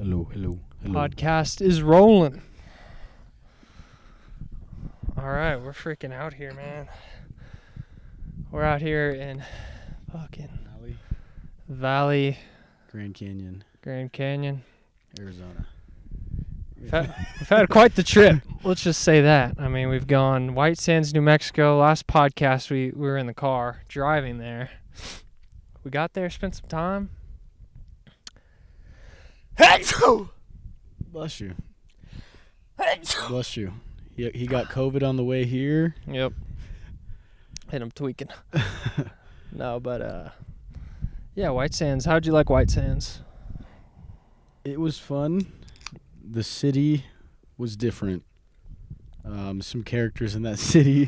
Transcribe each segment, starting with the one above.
Hello. Podcast is rolling. All right, we're freaking out here, man. We're out here in fucking Valle, Grand Canyon, Arizona. Arizona. We've had quite the trip. Let's just say that. I mean, we've gone White Sands, New Mexico. Last podcast, we were in the car driving there. We got there, spent some time. Bless you. Bless you. He got COVID on the way here. Yep. And I'm tweaking. No, but yeah, White Sands. How'd you like White Sands? It was fun. The city was different. Some characters in that city.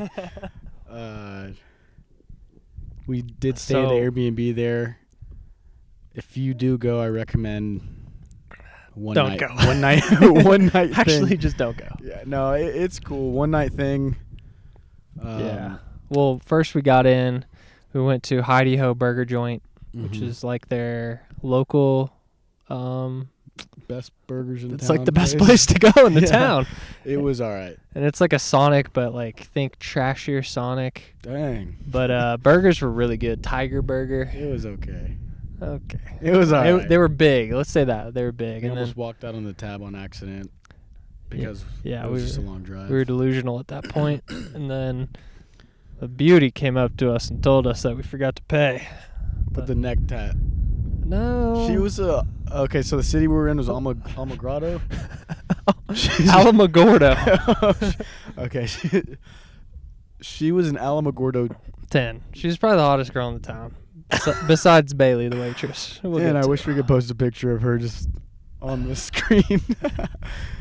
We did stay at Airbnb there. If you do go, I recommend one don't night. go. One night. One night. Actually, thing. just don't go. Yeah, no, it's cool. One night thing. Yeah. Well, first we got in. We went to Hidey Ho Burger joint, which is like their local. Best burgers in town. It's like the best place to go in the town. It was all right. And it's like a Sonic, but like think trashier Sonic. Dang. But burgers were really good. Tiger Burger. It was okay. Okay. It was all right. They were big. Let's say that. They were big. I and almost walked out on the tab on accident because it was just a long drive. We were delusional at that point. And then the beauty came up to us and told us that we forgot to pay. But the neck tat. No. She was okay, so the city we were in was Alamogordo. Alamogordo. Okay. She was an Alamogordo 10. She's probably the hottest girl in the town. Besides Bailey, the waitress. And I wish we could post a picture of her just on the screen.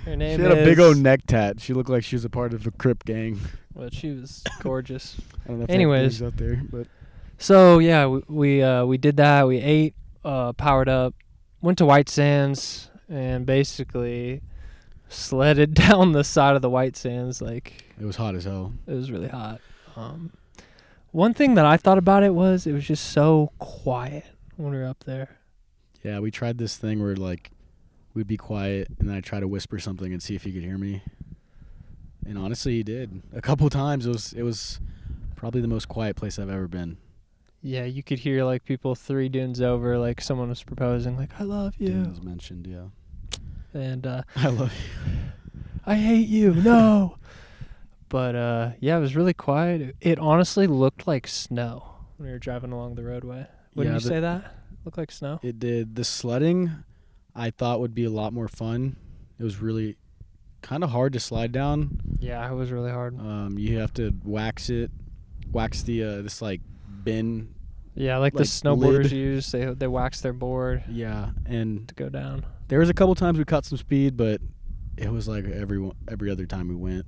Her name she had a big old neck tat. She looked like she was a part of a Crip gang. Well, she was gorgeous. I don't know if anyways, out there, but so yeah, we did that. We ate, powered up, went to White Sands, and basically sledded down the side of the White Sands. Like it was hot as hell. It was really hot. One thing that I thought about it was just so quiet when we were up there. Yeah, we tried this thing where like we'd be quiet and then I'd try to whisper something and see if he could hear me. And honestly, he did. A couple times it was probably the most quiet place I've ever been. Yeah, you could hear like people 3 dunes over, like someone was proposing, like I love you. Dunes mentioned, yeah. And I love you. I hate you. No. But yeah, it was really quiet. It honestly looked like snow when we were driving along the roadway. Wouldn't you say that? Looked like snow? It did. The sledding I thought would be a lot more fun. It was really kind of hard to slide down. Yeah, it was really hard. You have to wax the this like bin. Yeah, like the snowboarders use. They wax their board. Yeah, and to go down. There was a couple times we caught some speed, but it was like every other time we went.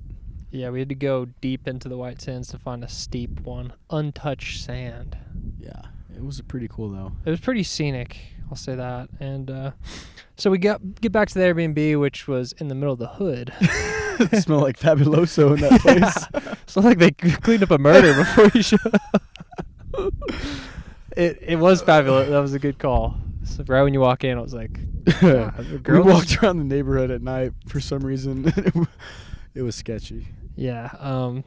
Yeah, we had to go deep into the White Sands to find a steep one, untouched sand. Yeah, it was pretty cool though. It was pretty scenic, I'll say that. And so we get back to the Airbnb, which was in the middle of the hood. It smelled like Fabuloso in that place. It's like they cleaned up a murder before you showed up. It was fabulous. That was a good call. So right when you walk in, I was like, we walked around the neighborhood at night for some reason. It was sketchy. Yeah.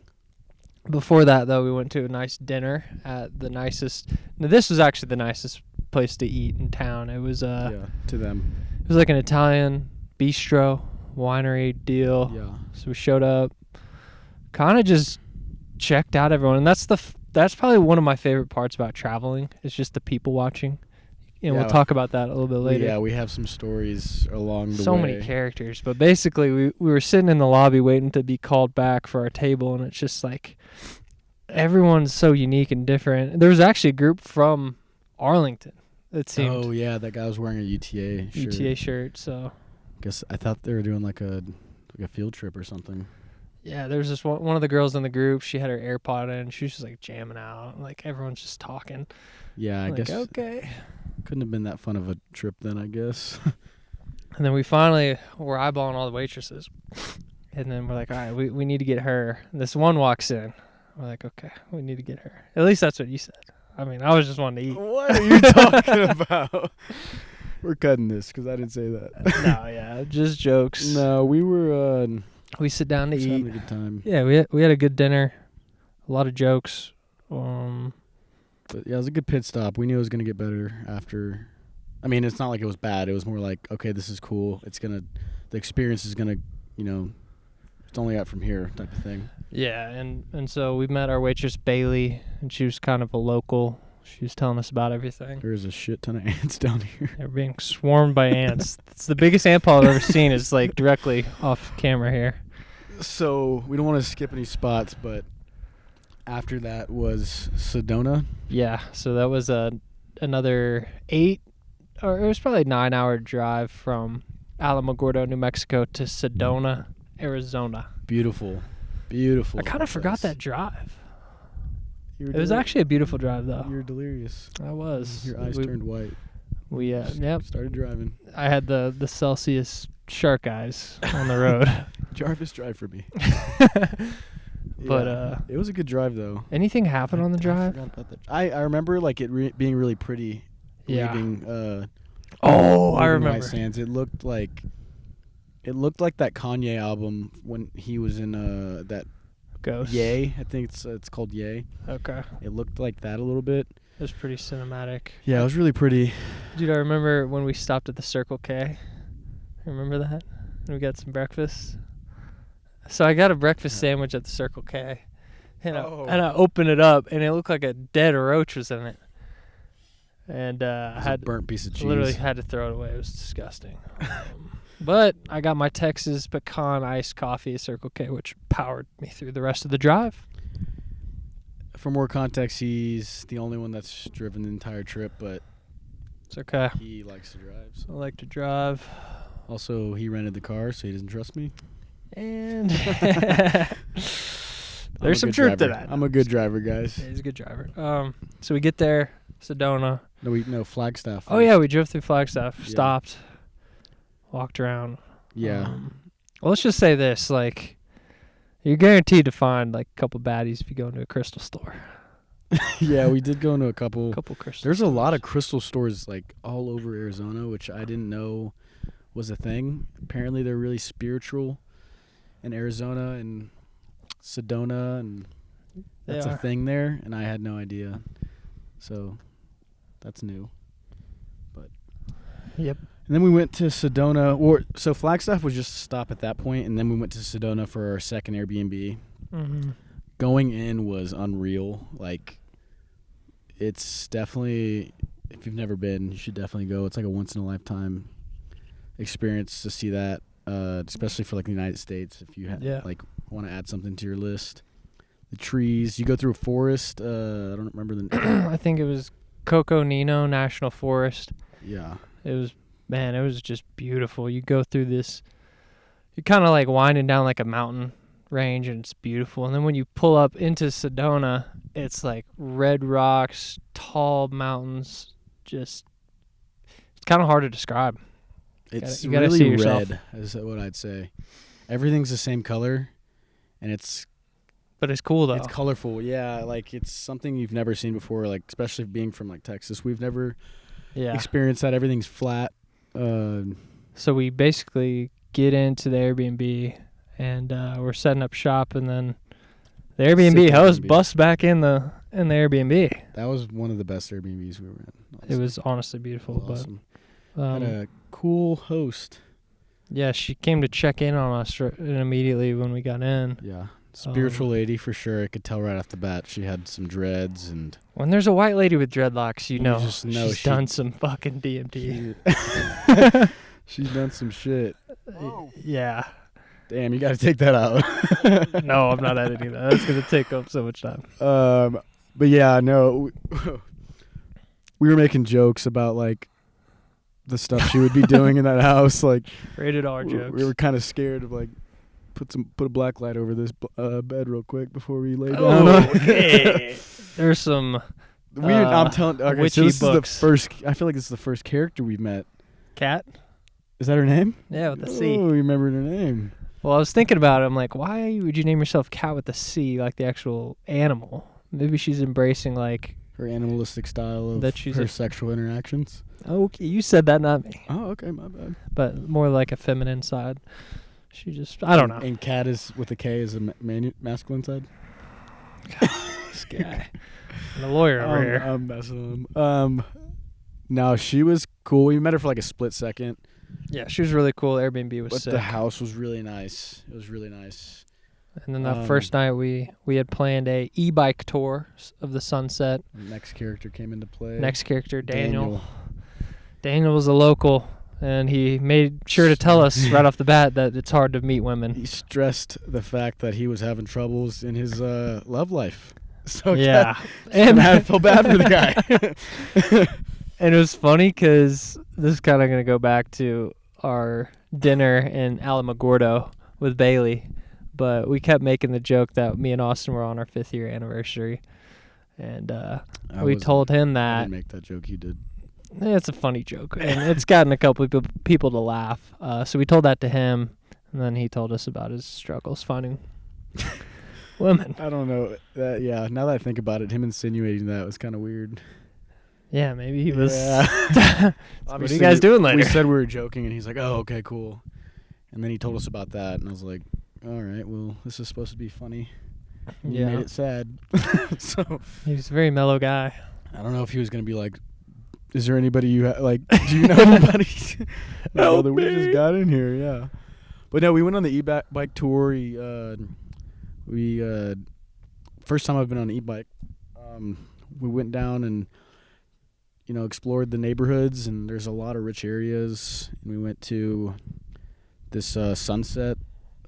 Before that, though, we went to a nice dinner at the nicest. Now, this was actually the nicest place to eat in town. It was to them. It was like an Italian bistro winery deal. Yeah. So we showed up, kind of just checked out everyone, and that's probably one of my favorite parts about traveling. Is just the people watching. And we'll talk about that a little bit later. Yeah, we have some stories along the way. So many characters. But basically, we were sitting in the lobby waiting to be called back for our table, and it's just like everyone's so unique and different. There was actually a group from Arlington, it seemed. Oh, yeah, that guy was wearing a UTA shirt. UTA shirt, so. I thought they were doing like a field trip or something. Yeah, there was this one of the girls in the group. She had her AirPod in. She was just like jamming out. Like everyone's just talking. Yeah, I guess. Okay. Couldn't have been that fun of a trip then, I guess. And then we finally were eyeballing all the waitresses. And then we're like, all right, we need to get her. And this one walks in. We're like, okay, we need to get her. At least that's what you said. I mean, I was just wanting to eat. What are you talking about? We're cutting this because I didn't say that. No, yeah, just jokes. No, we were We sit down to just eat. having a good time. Yeah, we had a good dinner. A lot of jokes. But yeah, it was a good pit stop. We knew it was gonna get better after. I mean, it's not like it was bad. It was more like, okay, this is cool. The experience is gonna, it's only out from here type of thing. Yeah, and so we met our waitress Bailey, and she was kind of a local. She was telling us about everything. There's a shit ton of ants down here. They're being swarmed by ants. It's the biggest ant pile I've ever seen. Is like directly off camera here. So we don't want to skip any spots, but after that was Sedona. Yeah, so that was another 8, or it was probably a 9-hour drive from Alamogordo, New Mexico to Sedona, Arizona. Beautiful. I kind of forgot that drive. It was actually a beautiful drive, though. You were delirious. I was. Your eyes turned white. We yep. Started driving. I had the Celsius shark eyes on the road. Jarvis, drive for me. But it was a good drive though. Anything happen on the drive? I forgot about that. I remember like it being really pretty. Yeah. Leaving, I remember. White Sands. It looked like that Kanye album when he was in that Ghost. Yay. I think it's called Yay. Okay. It looked like that a little bit. It was pretty cinematic. Yeah, it was really pretty. Dude, I remember when we stopped at the Circle K. Remember that? And we got some breakfast. So I got a breakfast sandwich at the Circle K. And I opened it up, and it looked like a dead roach was in it. And I had a burnt piece of cheese. Literally had to throw it away. It was disgusting. But I got my Texas pecan iced coffee at Circle K, which powered me through the rest of the drive. For more context, he's the only one that's driven the entire trip, but it's okay. He likes to drive. So. I like to drive. Also, he rented the car, so he doesn't trust me. And there's some truth to that. I'm a good driver, guys. Yeah, he's a good driver. So we get there, Sedona. No, Flagstaff. Oh yeah, we drove through Flagstaff, Yeah. stopped, walked around. Yeah. Well, let's just say this: like, you're guaranteed to find like a couple baddies if you go into a crystal store. Yeah, we did go into a couple. Crystal. There's a lot of crystal stores like all over Arizona, which I didn't know was a thing. Apparently, they're really spiritual in Arizona and Sedona, and that's a thing there, and I had no idea. So that's new. But yep. And then we went to Sedona. So Flagstaff was just a stop at that point, and then we went to Sedona for our second Airbnb. Mm-hmm. Going in was unreal. Like, it's definitely, if you've never been, you should definitely go. It's like a once-in-a-lifetime experience to see that, especially for like the United States. If you like want to add something to your list, the trees. You go through a forest. I don't remember the name. I think it was Coco Nino National Forest. Yeah. It was just beautiful. You go through this. You're kind of like winding down like a mountain range, and it's beautiful. And then when you pull up into Sedona, it's like red rocks, tall mountains. It's kind of hard to describe. It's you gotta really see it yourself. red, is what I'd say. Everything's the same color, and but it's cool though. It's colorful, yeah. Like it's something you've never seen before. Like especially being from like Texas, we've never experienced that. Everything's flat. So we basically get into the Airbnb, and we're setting up shop, and then the Airbnb host busts back in the Airbnb. That was one of the best Airbnbs we were in. Honestly. It was honestly beautiful. It was awesome. Had a cool host. Yeah, she came to check in on us immediately when we got in. Yeah, spiritual lady for sure. I could tell right off the bat. She had some dreads, and when there's a white lady with dreadlocks, you know she's done some fucking DMT. She's done some shit. Yeah. Damn, you got to take that out. No, I'm not editing that. That's gonna take up so much time. But yeah, no, we were making jokes about like the stuff she would be doing in that house. Like rated R jokes. We were kind of scared of like put a black light over this bed real quick before we lay down. Okay. There's some weird. I'm telling. Okay, witchy so this books. is the first. I feel like this is the first character we've met. Cat. Is that her name? Yeah, with the C. Oh, you remembered her name. Well, I was thinking about it. I'm like, why would you name yourself Cat with the C, like the actual animal? Maybe she's embracing like her animalistic style of That she's her sexual interactions. Okay, you said that, not me. Oh, okay, my bad. But more like a feminine side. She just, I don't know. And Cat is with a K is a masculine side. This guy. And a lawyer over here. I'm messing with him. No, she was cool. We met her for like a split second. Yeah, she was really cool. Airbnb was But sick. the house was really nice. It was really nice. And then that first night we had planned a e-bike tour of the sunset. Next character came into play. Next character, Daniel. Daniel was a local, and he made sure to tell us right off the bat that it's hard to meet women. He stressed the fact that he was having troubles in his love life. So yeah. And I feel bad for the guy. And it was funny because this is kind of going to go back to our dinner in Alamogordo with Bailey. But we kept making the joke that me and Austin were on our 5th year anniversary. And we told him I that. didn't make that joke, you did. It's a funny joke. And it's gotten a couple of people to laugh. So we told that to him. And then he told us about his struggles finding women. I don't know. Yeah, now that I think about it, him insinuating that was kind of weird. Yeah, maybe he was. Yeah. What are you guys doing later? We said we were joking, and he's like, oh, okay, cool. And then he told us about that, and I was like, all right, well, this is supposed to be funny. And you made it sad. So he was a very mellow guy. I don't know if he was going to be like, is there anybody you like, do you know anybody? No, that we just got in here, yeah. But no, we went on the e-bike tour. We first time I've been on an e-bike. We went down and explored the neighborhoods, and there's a lot of rich areas. And we went to this sunset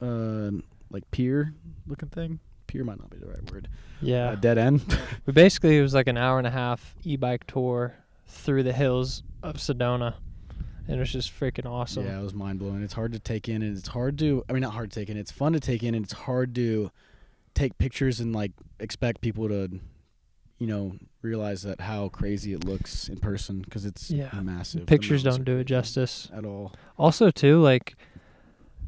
like pier looking thing. Pier might not be the right word. Yeah. Dead end. But basically it was like an hour and a half e-bike tour through the hills of Sedona. And it was just freaking awesome. Yeah, it was mind-blowing. It's hard to take in, and it's hard to... I mean, not hard to take in. It's fun to take in, and it's hard to take pictures and, like, expect people to, realize that how crazy it looks in person, because it's massive. Pictures don't do it justice. At all. Also, too, like,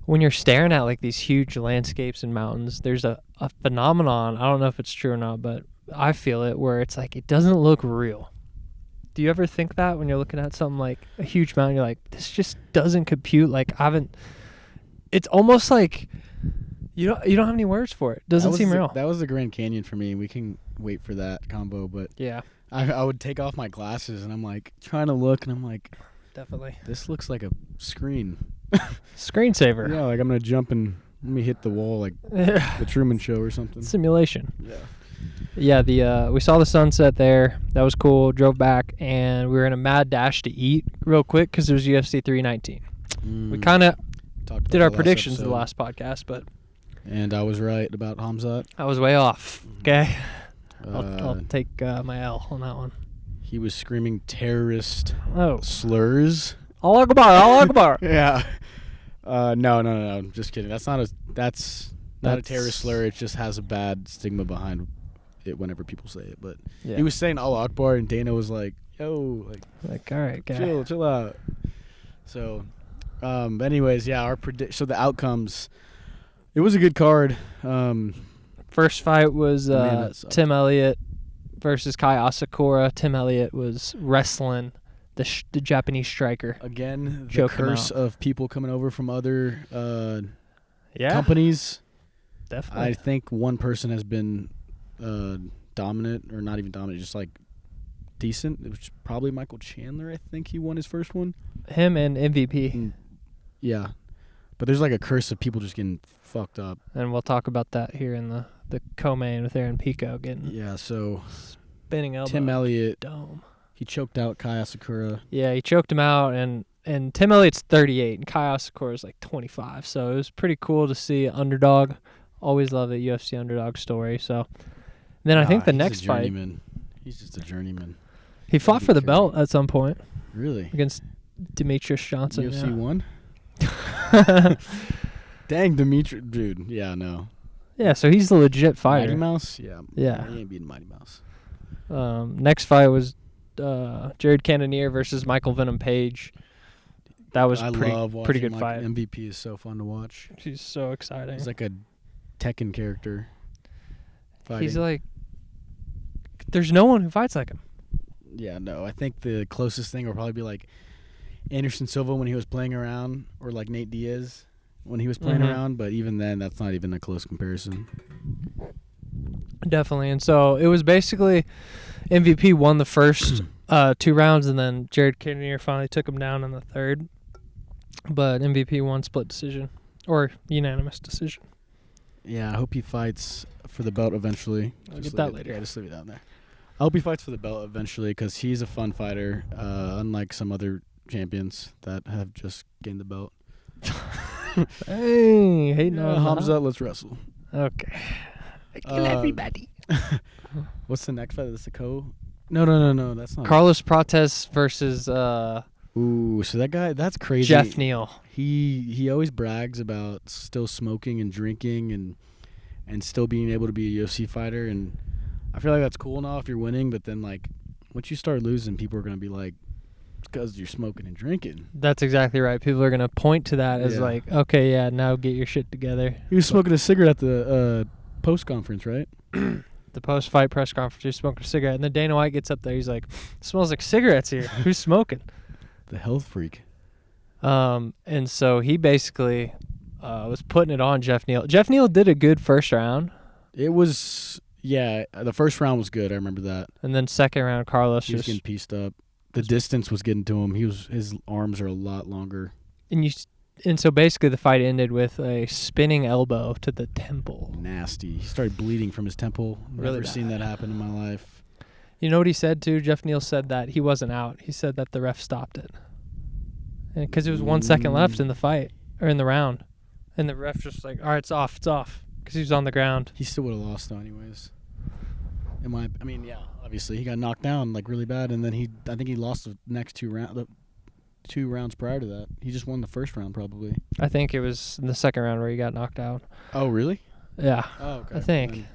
when you're staring at, like, these huge landscapes and mountains, there's a phenomenon, I don't know if it's true or not, but I feel it, where it's like, it doesn't look real. Do you ever think that when you're looking at something like a huge mountain, you're like, this just doesn't compute? Like, it's almost like you don't have any words for it. Doesn't seem real. That was the Grand Canyon for me. We can wait for that combo, but yeah, I would take off my glasses and I'm like trying to look, and I'm like, definitely, this looks like a screen. Screensaver. Yeah, like I'm gonna jump and let me hit the wall like the Truman Show or something. Simulation. Yeah. Yeah, we saw the sunset there. That was cool. Drove back, and we were in a mad dash to eat real quick because it was UFC 319. We kind of did our predictions in the last podcast, but... And I was right about Hamzat. I was way off, okay? I'll take my L on that one. He was screaming terrorist slurs. Allah Akbar, Allah Akbar. Yeah. No. Just kidding. That's not a terrorist slur. It just has a bad stigma behind it whenever people say it. But he was saying Allah Akbar, and Dana was like, yo, like all right, guy. Chill out. So, anyways, yeah, so the outcomes, it was a good card. First fight was Tim Elliott versus Kai Asakura. Tim Elliott was wrestling the Japanese striker. Again, the curse of people coming over from other companies. Definitely. I think one person has been dominant, or not even dominant, just like decent. It was probably Michael Chandler. I think he won his first one. Him and MVP. Yeah. But there's like a curse of people just getting fucked up. And we'll talk about that here in the co-main with Aaron Pico getting spinning elbow. Tim Elliott, dome. He choked out Kai Asakura. Yeah, he choked him out, and Tim Elliott's 38, and Kai Asakura is like 25. So it was pretty cool to see an underdog. Always love a UFC underdog story. So then I think the next fight. He's just a journeyman. He fought for the belt at some point. Really? Against Demetrius Johnson. UFC 1? Dang, Demetrius. Dude, yeah, no. Yeah, so he's the legit fighter. Mighty Mouse? Yeah. Yeah. He ain't beating Mighty Mouse. Next fight was Jared Cannonier versus Michael Venom Page. That was pretty good fight. MVP is so fun to watch. She's so exciting. He's like a Tekken character. Fighting. He's like There's no one who fights like him. Yeah, no. I think the closest thing will probably be like Anderson Silva when he was playing around, or like Nate Diaz when he was playing around. But even then, that's not even a close comparison. Definitely. And so it was basically MVP won the first 2 rounds, and then Jared Cannonier finally took him down in the third. But MVP won split decision or unanimous decision. Yeah, I hope he fights for the belt eventually. I'll get that later. Yeah, just leave it down there. I hope he fights for the belt eventually because he's a fun fighter, unlike some other champions that have just gained the belt. Hey, hating on Hamza, let's wrestle. Okay. I kill everybody. What's the next fight? That's the No, that's not. Carlos Prates versus Ooh, so that guy, that's crazy. Jeff Neal. He always brags about still smoking and drinking and still being able to be a UFC fighter, and I feel like that's cool now if you're winning, but then like once you start losing, people are gonna be like, it's because you're smoking and drinking. That's exactly right. People are gonna point to that as like, okay, yeah, now get your shit together. He was smoking a cigarette at the post conference, right? The post-fight press conference, he's smoking a cigarette, and then Dana White gets up there. He's like, it smells like cigarettes here. Who's smoking? The health freak. And so he basically was putting it on Jeff Neal. Jeff Neal did a good first round. It was, yeah, the first round was good. I remember that. And then second round, Carlos he was getting pieced up. The distance was getting to him. His arms are a lot longer. And so basically the fight ended with a spinning elbow to the temple. Nasty. He started bleeding from his temple. Really Never seen bad. that happen in my life. You know what he said too? Jeff Neal said that he wasn't out. He said that the ref stopped it. Because there was 1 second left in the fight, or in the round. And the ref just like, all right, it's off. Because he was on the ground. He still would have lost though anyways. I mean, yeah, obviously. He got knocked down like really bad, and then I think he lost the next 2 rounds. The 2 rounds prior to that. He just won the first round probably. I think it was in the second round where he got knocked out. Oh, really? Yeah. Oh, okay. I think.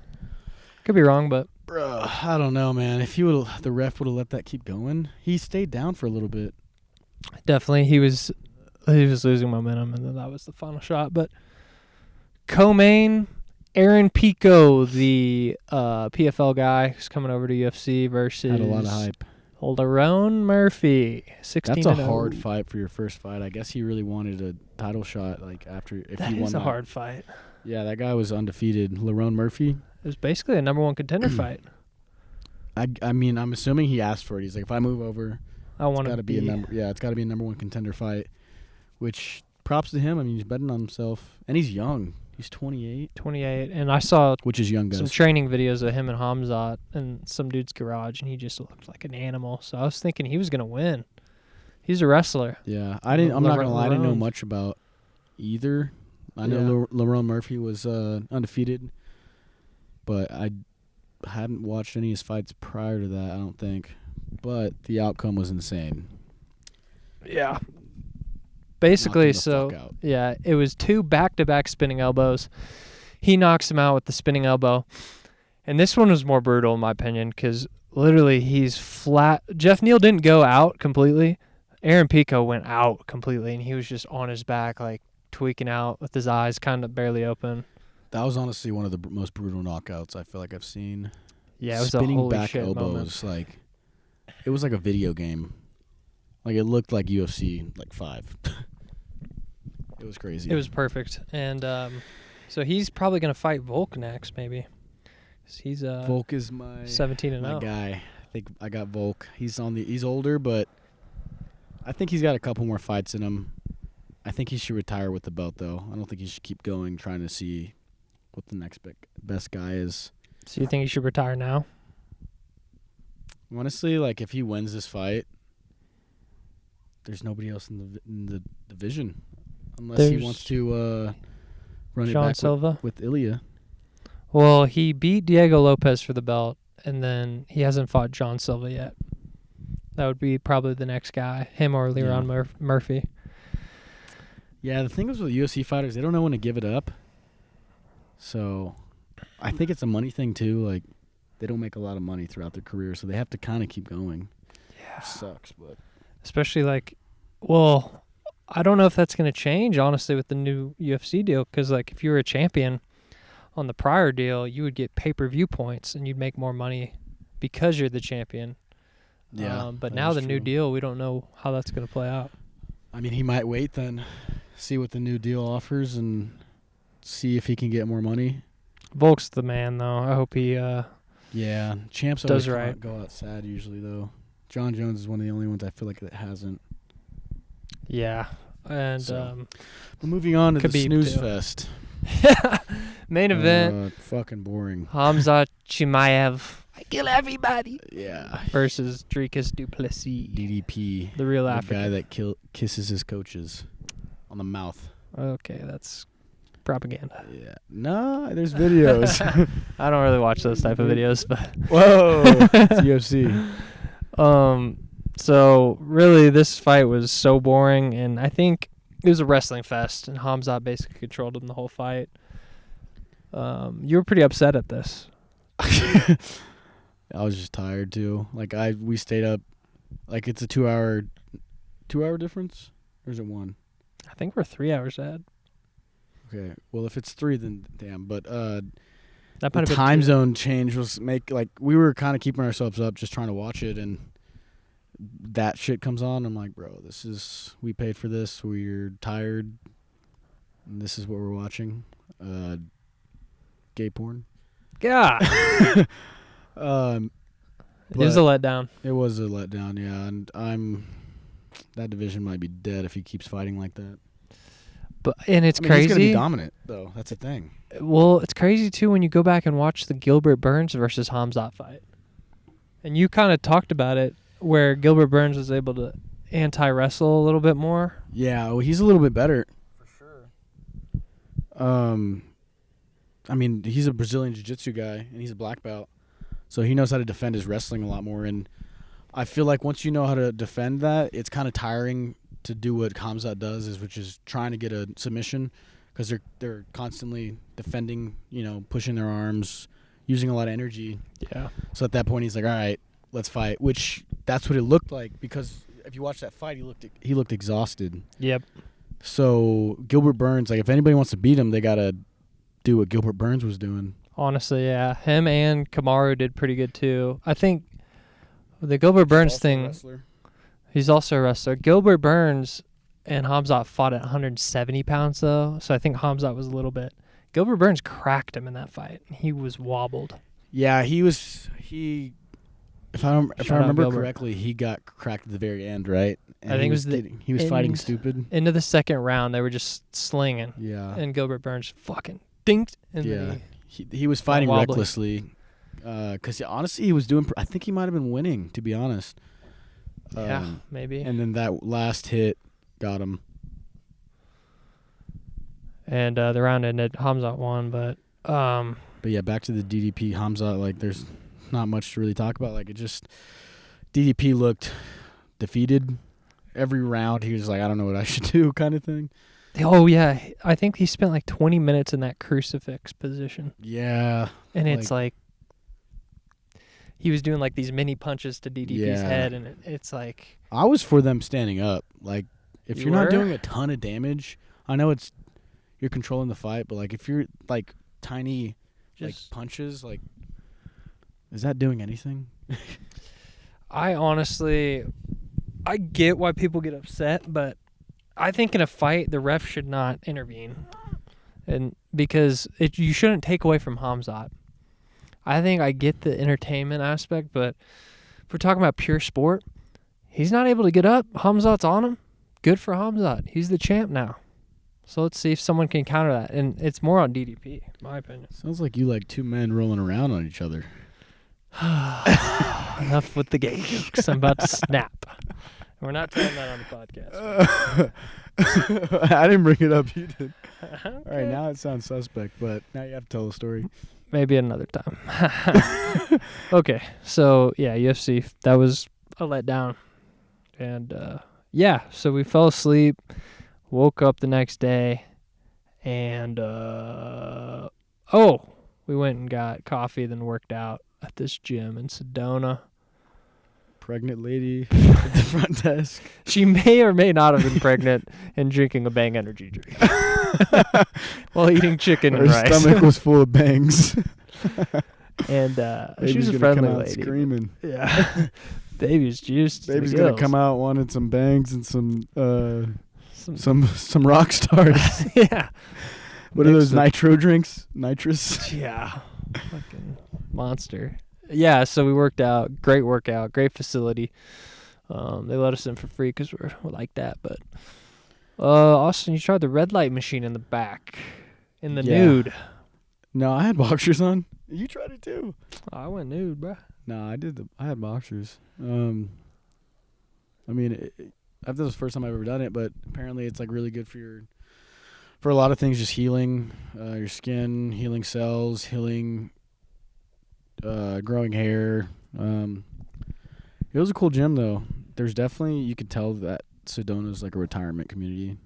Could be wrong, but. Bro, I don't know, man. If the ref would have let that keep going, he stayed down for a little bit. Definitely, he was losing momentum, and then that was the final shot. But co-main, Aaron Pico, the PFL guy who's coming over to UFC versus Had a lot of hype. Lerone Murphy, 16-0. That's a hard fight for your first fight. I guess he really wanted a title shot after if That he won. is a hard fight. Yeah, that guy was undefeated. Lerone Murphy. It was basically a number 1 contender fight. I mean, I'm assuming he asked for it. He's like, if I move over, I want to be a number. Yeah, it's got to be a number 1 contender fight. Which props to him. I mean, he's betting on himself, and he's young. He's 28. 28, and I saw which is young guys. some training videos of him and Hamzat in some dude's garage, and he just looked like an animal. So I was thinking he was gonna win. He's a wrestler. Yeah, I'm not gonna lie. I didn't know much about either. I know Lerone Murphy was undefeated, but I hadn't watched any of his fights prior to that. I don't think, but the outcome was insane. Yeah. Basically, so yeah, it was 2 back-to-back spinning elbows. He knocks him out with the spinning elbow, and this one was more brutal in my opinion because literally he's flat. Jeff Neal didn't go out completely. Aaron Pico went out completely, and he was just on his back, like tweaking out with his eyes kind of barely open. That was honestly one of the most brutal knockouts I feel like I've seen. Yeah, it was spinning a holy back shit elbows, moment. like it was like a video game. Like it looked like UFC like 5. It was crazy. It was perfect, and so he's probably gonna fight Volk next, maybe. 'Cause he's Volk is my 17-0 my guy. I think I got Volk. He's older, but I think he's got a couple more fights in him. I think he should retire with the belt, though. I don't think he should keep going, trying to see what the next best guy is. So you think he should retire now? Honestly, like if he wins this fight, there's nobody else in the division, unless he wants to run John it back Silva with Ilya. Well, he beat Diego Lopez for the belt, and then he hasn't fought John Silva yet. That would be probably the next guy, him or Lerone Murphy. Yeah, the thing is with UFC fighters, they don't know when to give it up. So I think it's a money thing too. Like they don't make a lot of money throughout their career, so they have to kind of keep going. Yeah, it sucks, but especially I don't know if that's going to change honestly with the new UFC deal, because like if you were a champion on the prior deal, you would get pay-per-view points and you'd make more money because you're the champion. Yeah. But now the new deal, we don't know how that's going to play out. I mean, he might wait then, see what the new deal offers, and see if he can get more money. Volk's the man, though. I hope he Yeah, champs does always right. go out sad usually, though. John Jones is one of the only ones I feel like that hasn't. Yeah. And But moving on to the Khabib snooze too. fest. Main event, Fucking boring. Hamzat Chimaev. I kill everybody. Yeah. Versus Dricus Duplessis. DDP. The real the African. guy that kisses his coaches on the mouth. Okay, that's propaganda. Yeah. No, there's videos. I don't really watch those type of videos, but Whoa. It's UFC. So really this fight was so boring, and I think it was a wrestling fest, and Hamzat basically controlled him the whole fight. You were pretty upset at this. I was just tired too. Like we stayed up. Like it's a 2 hour difference, or is it 1? I think we're 3 hours ahead. Okay. Well, if it's 3, then damn. But That the might have been time 2. zone change was we were kind of keeping ourselves up, just trying to watch it, and that shit comes on. I'm like, bro, we paid for this. We're tired. And this is what we're watching. Gay porn. God. It was a letdown. It was a letdown, yeah. And that division might be dead if he keeps fighting like that. And it's He's crazy. gonna be dominant, though. That's the thing. Well, it's crazy too when you go back and watch the Gilbert Burns versus Hamzat fight. And you kind of talked about it, where Gilbert Burns was able to anti-wrestle a little bit more. Yeah, well, he's a little bit better. For sure. I mean, he's a Brazilian jiu-jitsu guy, and he's a black belt. So he knows how to defend his wrestling a lot more. And I feel like once you know how to defend that, it's kind of tiring to do what Hamzat does, which is trying to get a submission, because they're constantly defending, pushing their arms, using a lot of energy. Yeah. So at that point, he's like, all right, let's fight, which that's what it looked like, because if you watch that fight, he looked exhausted. Yep. So Gilbert Burns, like if anybody wants to beat him, they got to do what Gilbert Burns was doing. Honestly, yeah. Him and Kamaru did pretty good too. I think the Gilbert Burns thing, he's also a wrestler. Gilbert Burns and Hamzat fought at 170 pounds though, so I think Hamzat was a little bit. Gilbert Burns cracked him in that fight. He was wobbled. Yeah, if I remember Gilbert. correctly, he got cracked at the very end, right? And I think he was fighting stupid. Into the second round, they were just slinging. Yeah. And Gilbert Burns fucking dinked. And then he was fighting wobbly. recklessly. Because honestly, he was doing. I think he might have been winning, to be honest. Yeah, maybe. And then that last hit got him. And the round ended. Hamzat won, but. But yeah, back to the DDP Hamzat. Like, there's not much to really talk about. Like, DDP looked defeated. Every round, he was like, I don't know what I should do, kind of thing. Oh, yeah. I think he spent like 20 minutes in that crucifix position. Yeah. And it's like he was doing like these mini punches to DDP's head, and it's like. I was for them standing up. Like, if you're not doing a ton of damage, I know you're controlling the fight, but like if you're like tiny like punches, like, is that doing anything? I get why people get upset, but I think in a fight the ref should not intervene, and because you shouldn't take away from Hamzat. I think I get the entertainment aspect, but if we're talking about pure sport, he's not able to get up. Hamzat's on him. Good for Hamzat. He's the champ now. So let's see if someone can counter that, and it's more on DDP, in my opinion. Sounds like you like two men rolling around on each other. Enough with the gay jokes. I'm about to snap. We're not telling that on the podcast. I didn't bring it up. You did. Okay. All right, now it sounds suspect, but now you have to tell the story. Maybe another time. Okay, so yeah, UFC. That was a letdown. And so we fell asleep, woke up the next day, and we went and got coffee, then worked out at this gym in Sedona. Pregnant lady at the front desk. She may or may not have been pregnant and drinking a Bang energy drink while eating chicken and rice. Her stomach was full of bangs. And she was a gonna friendly come out lady. screaming. Yeah. Baby's juiced. Baby's gonna come out wanting some bangs and some rock stars. Yeah. What are those nitro drinks? Nitrous. Yeah. Fucking monster. Yeah, so we worked out. Great workout. Great facility. They let us in for free because we're like that. But Austin, you tried the red light machine in the back, in the nude. No, I had boxers on. You tried it too. I went nude, bro. No, I had boxers. I mean, this was the first time I've ever done it, but apparently it's like really good for a lot of things, just healing your skin, healing cells, healing growing hair. It was a cool gym though. There's definitely, you could tell that Sedona is like a retirement community.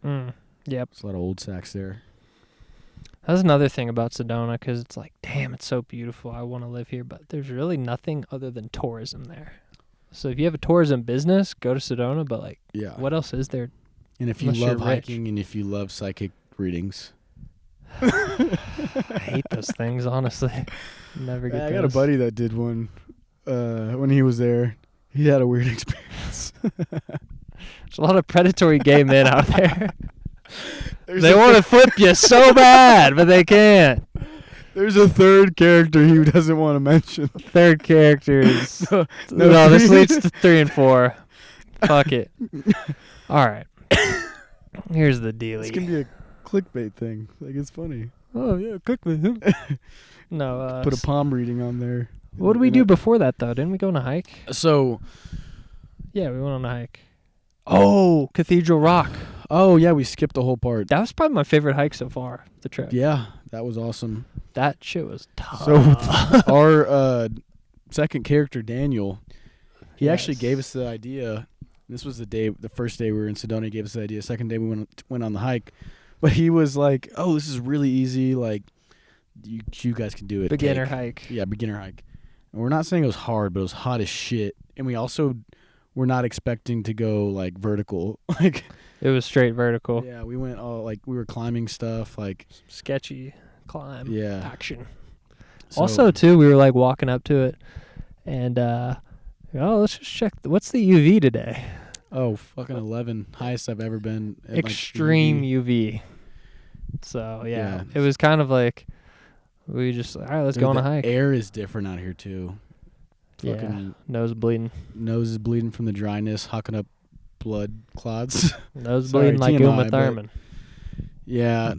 Yep. There's a lot of old sacks there. That's another thing about Sedona, because it's like, damn, it's so beautiful. I want to live here, but there's really nothing other than tourism there. So if you have a tourism business, go to Sedona. But like, what else is there? And if you love hiking and if you love psychic readings, I hate those things, honestly. Never get. I got a buddy that did one when he was there. He had a weird experience. There's a lot of predatory gay men out there. They want to flip you so bad, but they can't. There's a third character he doesn't want to mention. Third character is... No, this leads to 3 and 4. Fuck it. All right. Here's the deal. It's going to be a clickbait thing. Like, it's funny. Oh, yeah, clickbait. No. Put a palm reading on there. What did we do before that, though? Didn't we go on a hike? So... Yeah, we went on a hike. Oh, Cathedral Rock. Oh, yeah, we skipped the whole part. That was probably my favorite hike so far, the trip. Yeah, that was awesome. That shit was tough. So our second character, Daniel, he actually gave us the idea. This was the first day we were in Sedona. He gave us the idea. Second day we went on the hike. But he was like, oh, this is really easy. Like, you guys can do it. Beginner hike. Yeah, beginner hike. And we're not saying it was hard, but it was hot as shit. And we also were not expecting to go, like, vertical. Like, it was straight vertical. Yeah, we went all, like, we were climbing stuff, like. Sketchy climb action. So, also, too, we were, like, walking up to it. And, let's just check. What's the UV today? Oh, fucking 11. Highest I've ever been. Extreme UV. So, yeah. It was kind of like, we just, all right, let's go on a hike. The air is different out here, too. Fucking nose bleeding. Nose is bleeding from the dryness, hawking up blood clots. Nose bleeding like Uma Thurman. Yeah.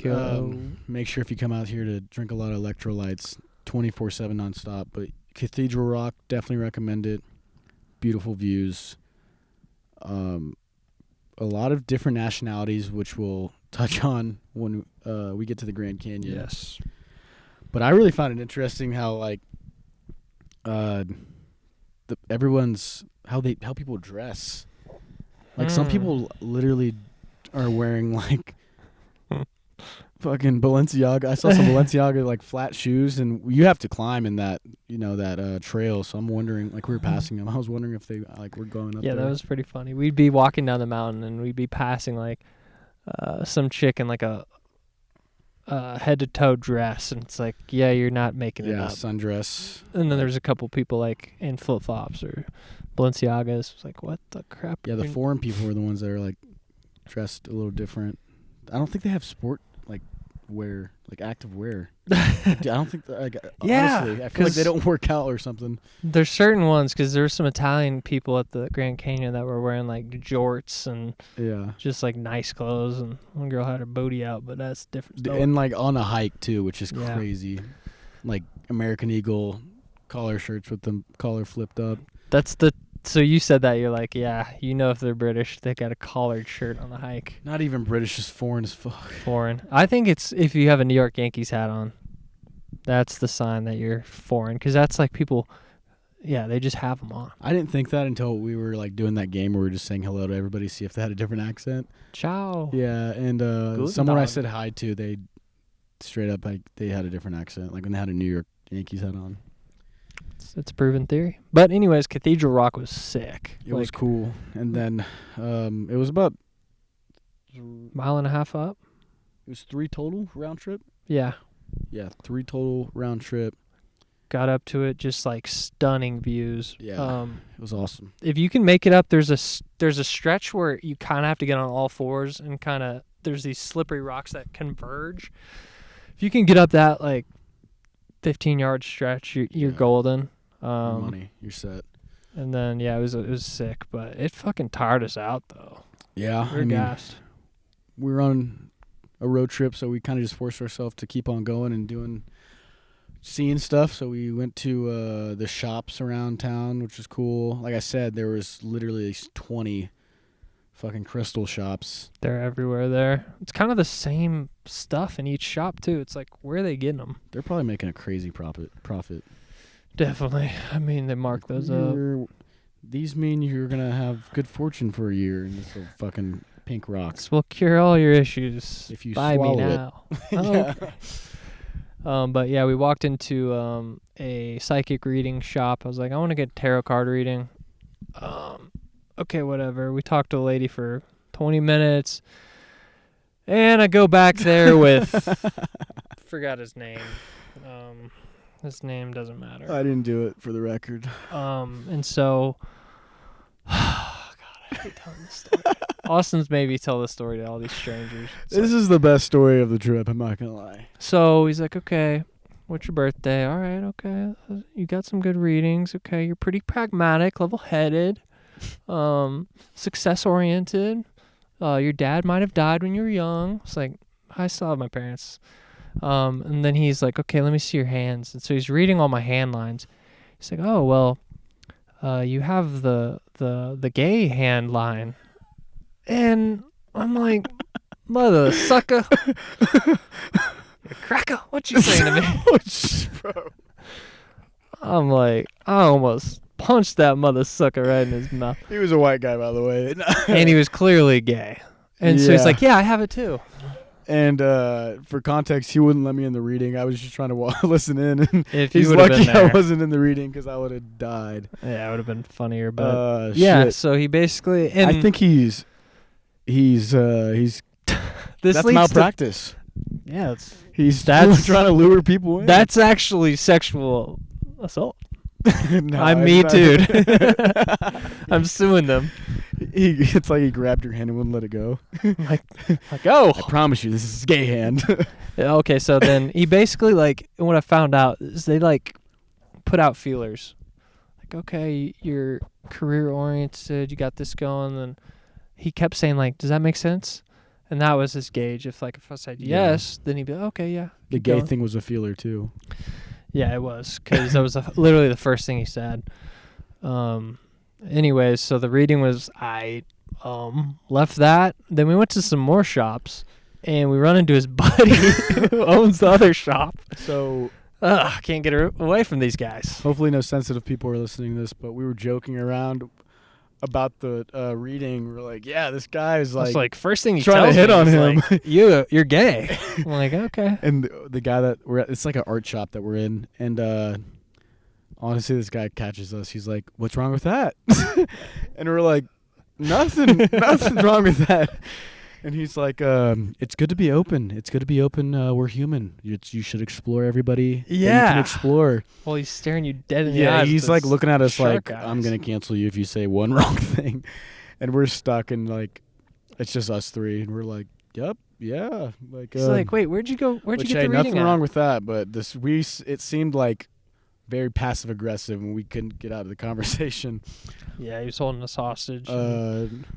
Make sure if you come out here to drink a lot of electrolytes 24/7 nonstop. But Cathedral Rock, definitely recommend it. Beautiful views. A lot of different nationalities, which we'll touch on when we get to the Grand Canyon. Yes. But I really found it interesting how, like, how people dress. Like, some people literally are wearing, like, fucking Balenciaga. I saw some Balenciaga, like, flat shoes, and you have to climb in that, that trail. So I'm wondering, like, we were passing them. I was wondering if they, like, were going up there. Yeah, that was pretty funny. We'd be walking down the mountain, and we'd be passing, like, some chick in, like, a head-to-toe dress, and it's like, yeah, you're not making it up. Yeah, sundress. And then there's a couple people, like, in flip-flops or Balenciagas. It's like, what the crap? Yeah, the foreign people were the ones that are, like, dressed a little different. I don't think they have sport, like, wear, like, active wear. I don't think, honestly, I feel like they don't work out or something. There's certain ones, because there's some Italian people at the Grand Canyon that were wearing, like, jorts and just, like, nice clothes, and one girl had her booty out, but that's different stuff. And, like, on a hike, too, which is crazy. Like, American Eagle collar shirts with the collar flipped up. So you said that, you're like, yeah, if they're British, they got a collared shirt on the hike. Not even British, just foreign as fuck. Foreign. I think it's if you have a New York Yankees hat on, that's the sign that you're foreign, because that's like people, they just have them on. I didn't think that until we were, like, doing that game where we were just saying hello to everybody, see if they had a different accent. Ciao. Yeah, and someone I said hi to, they straight up, like, they had a different accent, like when they had a New York Yankees hat on. It's a proven theory. But anyways, Cathedral Rock was sick. It was cool. And then it was about mile and a half up. It was 3 total round trip? Yeah. Yeah, 3 total round trip. got up to it, just like stunning views. Yeah, it was awesome. If you can make it up, there's a stretch where you kind of have to get on all fours and kind of there's these slippery rocks that converge. If you can get up that like 15-yard stretch, you're golden. Money, you're set. And then it was sick, but it fucking tired us out though. Yeah, We're gassed. We were on a road trip, so we kind of just forced ourselves to keep on going and seeing stuff. So we went to the shops around town, which was cool. Like I said, there was literally 20 fucking crystal shops. They're everywhere there. It's kind of the same stuff in each shop too. It's like, where are they getting them? They're probably making a crazy profit. Definitely. I mean, they mark those up. These mean you're gonna have good fortune for a year in this little fucking pink rock. This will cure all your issues. If you buy me swallow now. it. Oh, okay. But yeah, we walked into a psychic reading shop. I was like, I want to get a tarot card reading. Okay, whatever. We talked to a lady for 20 minutes, and I go back there with forgot his name. His name doesn't matter. I didn't do it for the record. And so, God, I hate telling this story. Austin's made me tell this story to all these strangers. This is the best story of the trip, I'm not gonna lie. So he's like, okay, what's your birthday? All right, okay. You got some good readings. Okay, you're pretty pragmatic, level-headed, success-oriented. Your dad might have died when you were young. It's like, I still have my parents. And then he's like, okay, let me see your hands. And so he's reading all my hand lines. He's like, oh, well, you have the gay hand line. And I'm like, mother sucker. You cracker. What you saying to me? Bro. I'm like, I almost punched that mother sucker right in his mouth. He was a white guy, by the way. And he was clearly gay. And so he's like, yeah, I have it too. And for context, he wouldn't let me in the reading. I was just trying to listen in. And If he's you would have lucky been there. I wasn't in the reading because I would have died. Yeah, it would have been funnier. But yeah, shit. so he basically. And I think he's this leads malpractice. Yeah, He's that's- trying to lure people in. that's actually sexual assault. No, I'm it's me not. too. I'm suing them. It's like he grabbed your hand and wouldn't let it go. Like oh. I promise you, this is gay hand. Yeah, okay, so then he basically, like, what I found out is they, like, put out feelers. Like, okay, you're career-oriented, you got this going, and he kept saying, like, does that make sense? And that was his gauge. If I said yes, then he'd be like, okay, yeah. The gay thing was a feeler, too. Yeah, it was, because that was literally the first thing he said. Anyways, so the reading was, I left that. Then we went to some more shops, and we run into his buddy who owns the other shop. So Can't get away from these guys. hopefully no sensitive people are listening to this, but we were joking around about the reading. We're like, yeah, this guy is It's like first thing he trying tells to hit me on is him. like, you're gay. I'm like, okay. And the guy that we're at, it's like an art shop that we're in, and honestly, this guy catches us. He's like, "What's wrong with that?" And we're like, "Nothing's wrong with that." And he's like, "It's good to be open. It's good to be open. We're human. You should explore everybody. that you Yeah. can explore." Well, he's staring you dead in the Yeah, eyes. he's with like his looking at us shark like, eyes. "I'm gonna cancel you if you say one wrong thing," and we're stuck and like, it's just us three, and we're like, "Yep, yeah." Like, He's like, wait, where'd you go? Where'd you which, get the nothing reading wrong at? with that, but it seemed like very passive aggressive, and we couldn't get out of the conversation. Yeah, he was holding us hostage.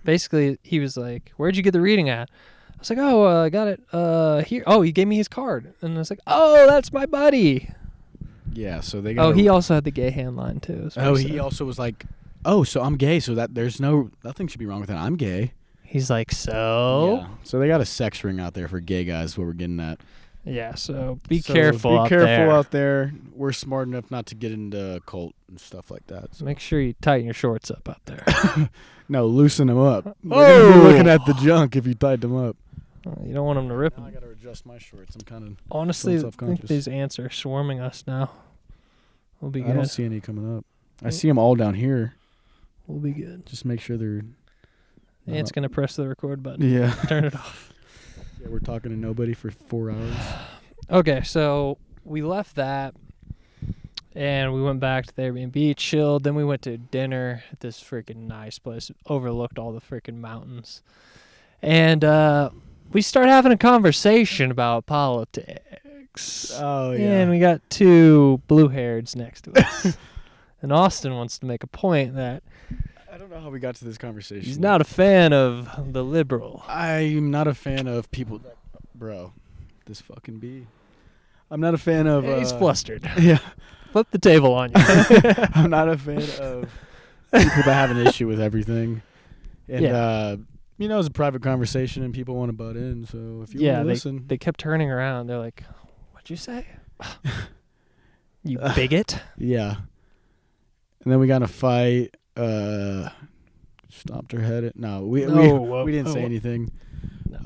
Basically, He was like, where'd you get the reading at? I was like, I got it here. Oh, he gave me his card. And I was like, oh, that's my buddy. yeah. So they got. Oh, he also had the gay hand line, too. is what Oh, he he said. also was like, "Oh, so I'm gay. So that there's nothing should be wrong with that. I'm gay." He's like, so? Yeah. So they got a sex ring out there for gay guys. Is what we're getting at. Yeah, so be So careful out Be careful there. out there. We're smart enough not to get into cult and stuff like that. So. Make sure you tighten your shorts up out there. No, loosen them up. Oh! We're gonna be looking at the junk if you tied them up. You don't want them to rip Now I them. gotta adjust my shorts. I'm kind of. Honestly, I think self-conscious. these ants are swarming us now. We'll be I don't good. see any coming up. I see them all down here. We'll be good. Just make sure they're. The ant's going to press the record button. Yeah. Turn it off. Yeah, we're talking to nobody for 4 hours. Okay, so we left that, And we went back to the Airbnb, chilled. Then we went to dinner at this freaking nice place. Overlooked all the freaking mountains. And we started having a conversation about politics. Oh, yeah. And we got 2 blue-hairs next to us. And Austin wants to make a point that I don't know how we got to this conversation. he's not a fan of the liberal. I'm not a fan of people that... Bro, this fucking bee. I'm not a fan of... He's flustered. Yeah. Flip the table on you. I'm not a fan of people that have an issue with everything. And, it's a private conversation and people want to butt in. So if you want to listen. They kept turning around. They're like, what'd you say? You bigot? Yeah. And then we got in a fight. Stomped her head. No, we didn't say anything.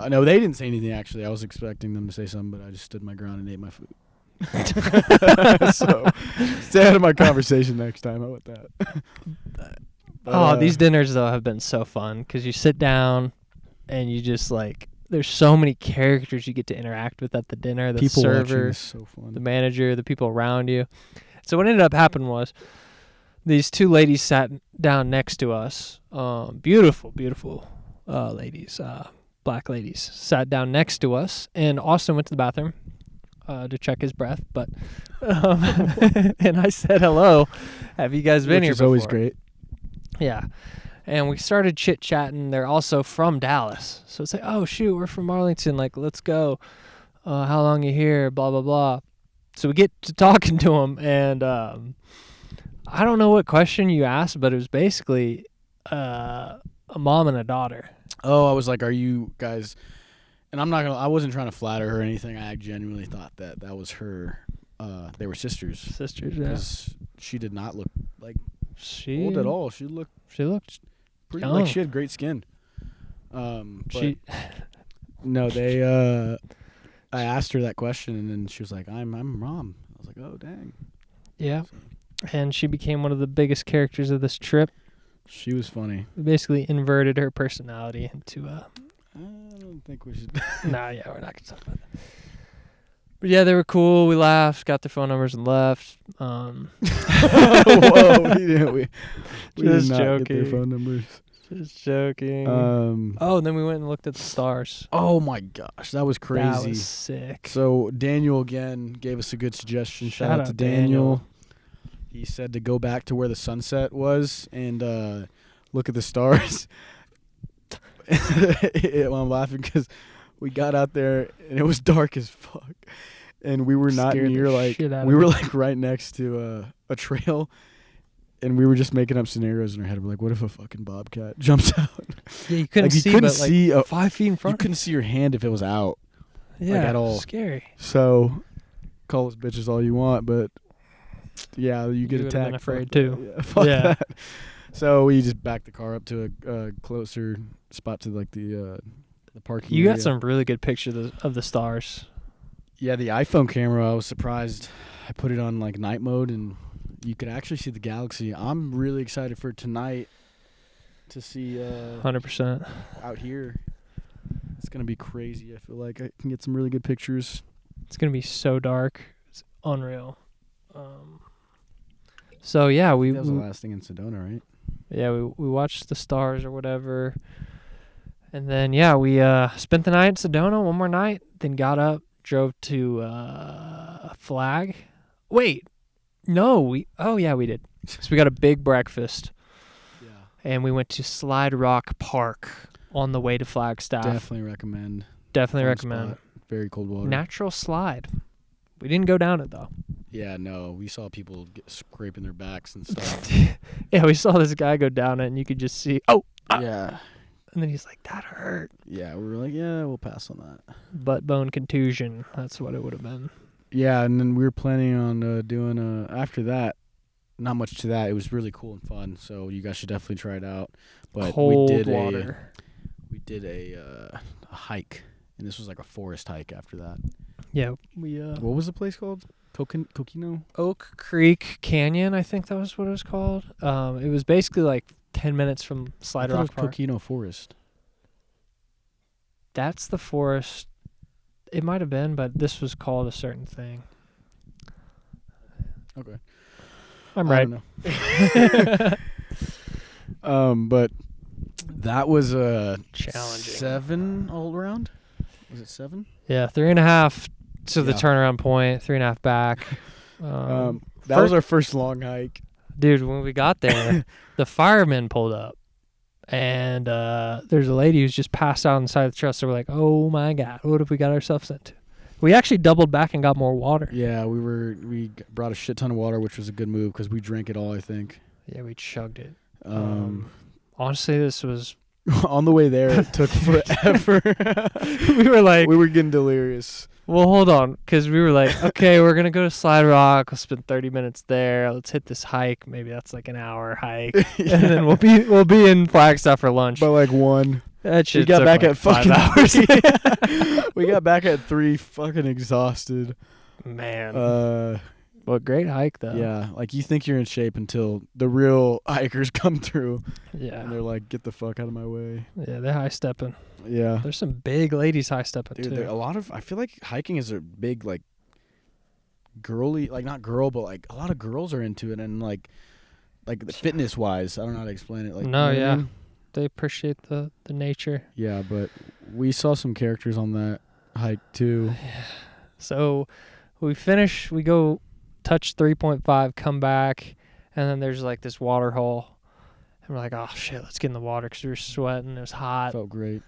No, they didn't say anything, actually. I was expecting them to say something, but I just stood my ground and ate my food. So stay out of my conversation next time. How about that? These dinners though have been so fun because you sit down and you just like there's so many characters you get to interact with at the dinner. The people server, is so fun. the manager, the people around you. So what ended up happening was these 2 ladies sat down next to us. Beautiful ladies, black ladies sat down next to us, and Austin went to the bathroom to check his breath, but and I said hello. Have you guys been here before? Which is always great. Yeah. And we started chit-chatting. They're also from Dallas. So it's like, oh, shoot, we're from Arlington. Like, let's go. How long you here? Blah, blah, blah. So we get to talking to them, and I don't know what question you asked, but it was basically a mom and a daughter. Oh, I was like, are you guys... And I wasn't trying to flatter her or anything. I genuinely thought that was her. They were sisters. Sisters, yeah. Because she did not look like old at all. She looked pretty young. like she had great skin. I asked her that question, and then she was like, I'm mom. I was like, oh, dang. Yeah. And she became one of the biggest characters of this trip. She was funny. We basically inverted her personality into I don't think we should. Nah, yeah, we're not going to talk about that. But yeah, they were cool. We laughed, got their phone numbers, and left. Whoa, we Just did not joking. get their phone numbers. Just joking. And then we went and looked at the stars. Oh my gosh, that was crazy. That was sick. So Daniel again gave us a good suggestion. Shout out to Daniel. He said to go back to where the sunset was and look at the stars. Well, I'm laughing because we got out there and it was dark as fuck, and we were not near we were like right next to a trail, and we were just making up scenarios in our head. We're like, what if a fucking bobcat jumps out? Yeah, you couldn't see 5 feet in front. You couldn't see your hand if it was out. Yeah, at all. Scary. So call us bitches all you want, but yeah, you get attacked. Been afraid too. Yeah. That. So we just backed the car up to a closer spot to like the parking area. You got some really good pictures of the stars. Yeah, the iPhone camera, I was surprised. I put it on like night mode, and you could actually see the galaxy. I'm really excited for tonight to see 100% out here. It's going to be crazy. I feel like I can get some really good pictures. It's going to be so dark. It's unreal. So yeah, that was the last thing in Sedona, right? Yeah, we watched the stars or whatever. And then, yeah, we spent the night in Sedona, one more night, then got up, drove to Flag. Wait, no, we did. So we got a big breakfast. Yeah. And we went to Slide Rock Park on the way to Flagstaff. Definitely recommend. Definitely recommend. Spot. Very cold water. Natural slide. We didn't go down it, though. Yeah, no, we saw people scraping their backs and stuff. Yeah, we saw this guy go down it, and you could just see, yeah. And then he's like, that hurt. Yeah, we were like, yeah, we'll pass on that. Butt bone contusion. That's what it would have been. Yeah, and then we were planning on doing, after that, not much to that. It was really cool and fun, so you guys should definitely try it out. But cold we did water. We did a hike, and this was like a forest hike after that. Yeah, we what was the place called? Coquino? Oak Creek Canyon, I think that was what it was called. It was basically like 10 minutes from Slide Rock Park. Coquino Forest. That's the forest. It might have been, but this was called a certain thing. Okay. I'm right. I don't know. But that was Challenging. 7 all around. Was it 7? Yeah, 3.5 to the Yeah. turnaround point, 3.5 back. That was our first long hike. Dude, when we got there, the firemen pulled up, and there's a lady who's just passed out on the side of the trail. So we're like, oh my God, what have we got ourselves into? We actually doubled back and got more water. Yeah, we brought a shit ton of water, which was a good move because we drank it all, I think. Yeah, we chugged it. Honestly, this was... on the way there, it took forever. We were like... We were getting delirious. Well, hold on, because we were like, okay, we're going to go to Slide Rock. We'll spend 30 minutes there. Let's hit this hike. Maybe that's like an hour hike. Yeah. And then we'll be in Flagstaff for lunch. But like 1. That shit We got took back like at 5 fucking hours. We got back at 3, fucking exhausted. Man. Well, great hike, though. Yeah, like you think you're in shape until the real hikers come through. Yeah. And they're like, get the fuck out of my way. Yeah, they're high-stepping. Yeah. There's some big ladies high-stepping, Dude, too. a lot of, I feel like hiking is a big, like, girly, like not girl, but like a lot of girls are into it. And like fitness-wise, I don't know how to explain it. Like, No, you know what I yeah. mean? They appreciate the nature. Yeah, but we saw some characters on that hike, too. So we finish, we go touch 3.5, come back, and then there's like this water hole. And we're like, oh shit, let's get in the water because we were sweating. It was hot. Felt great.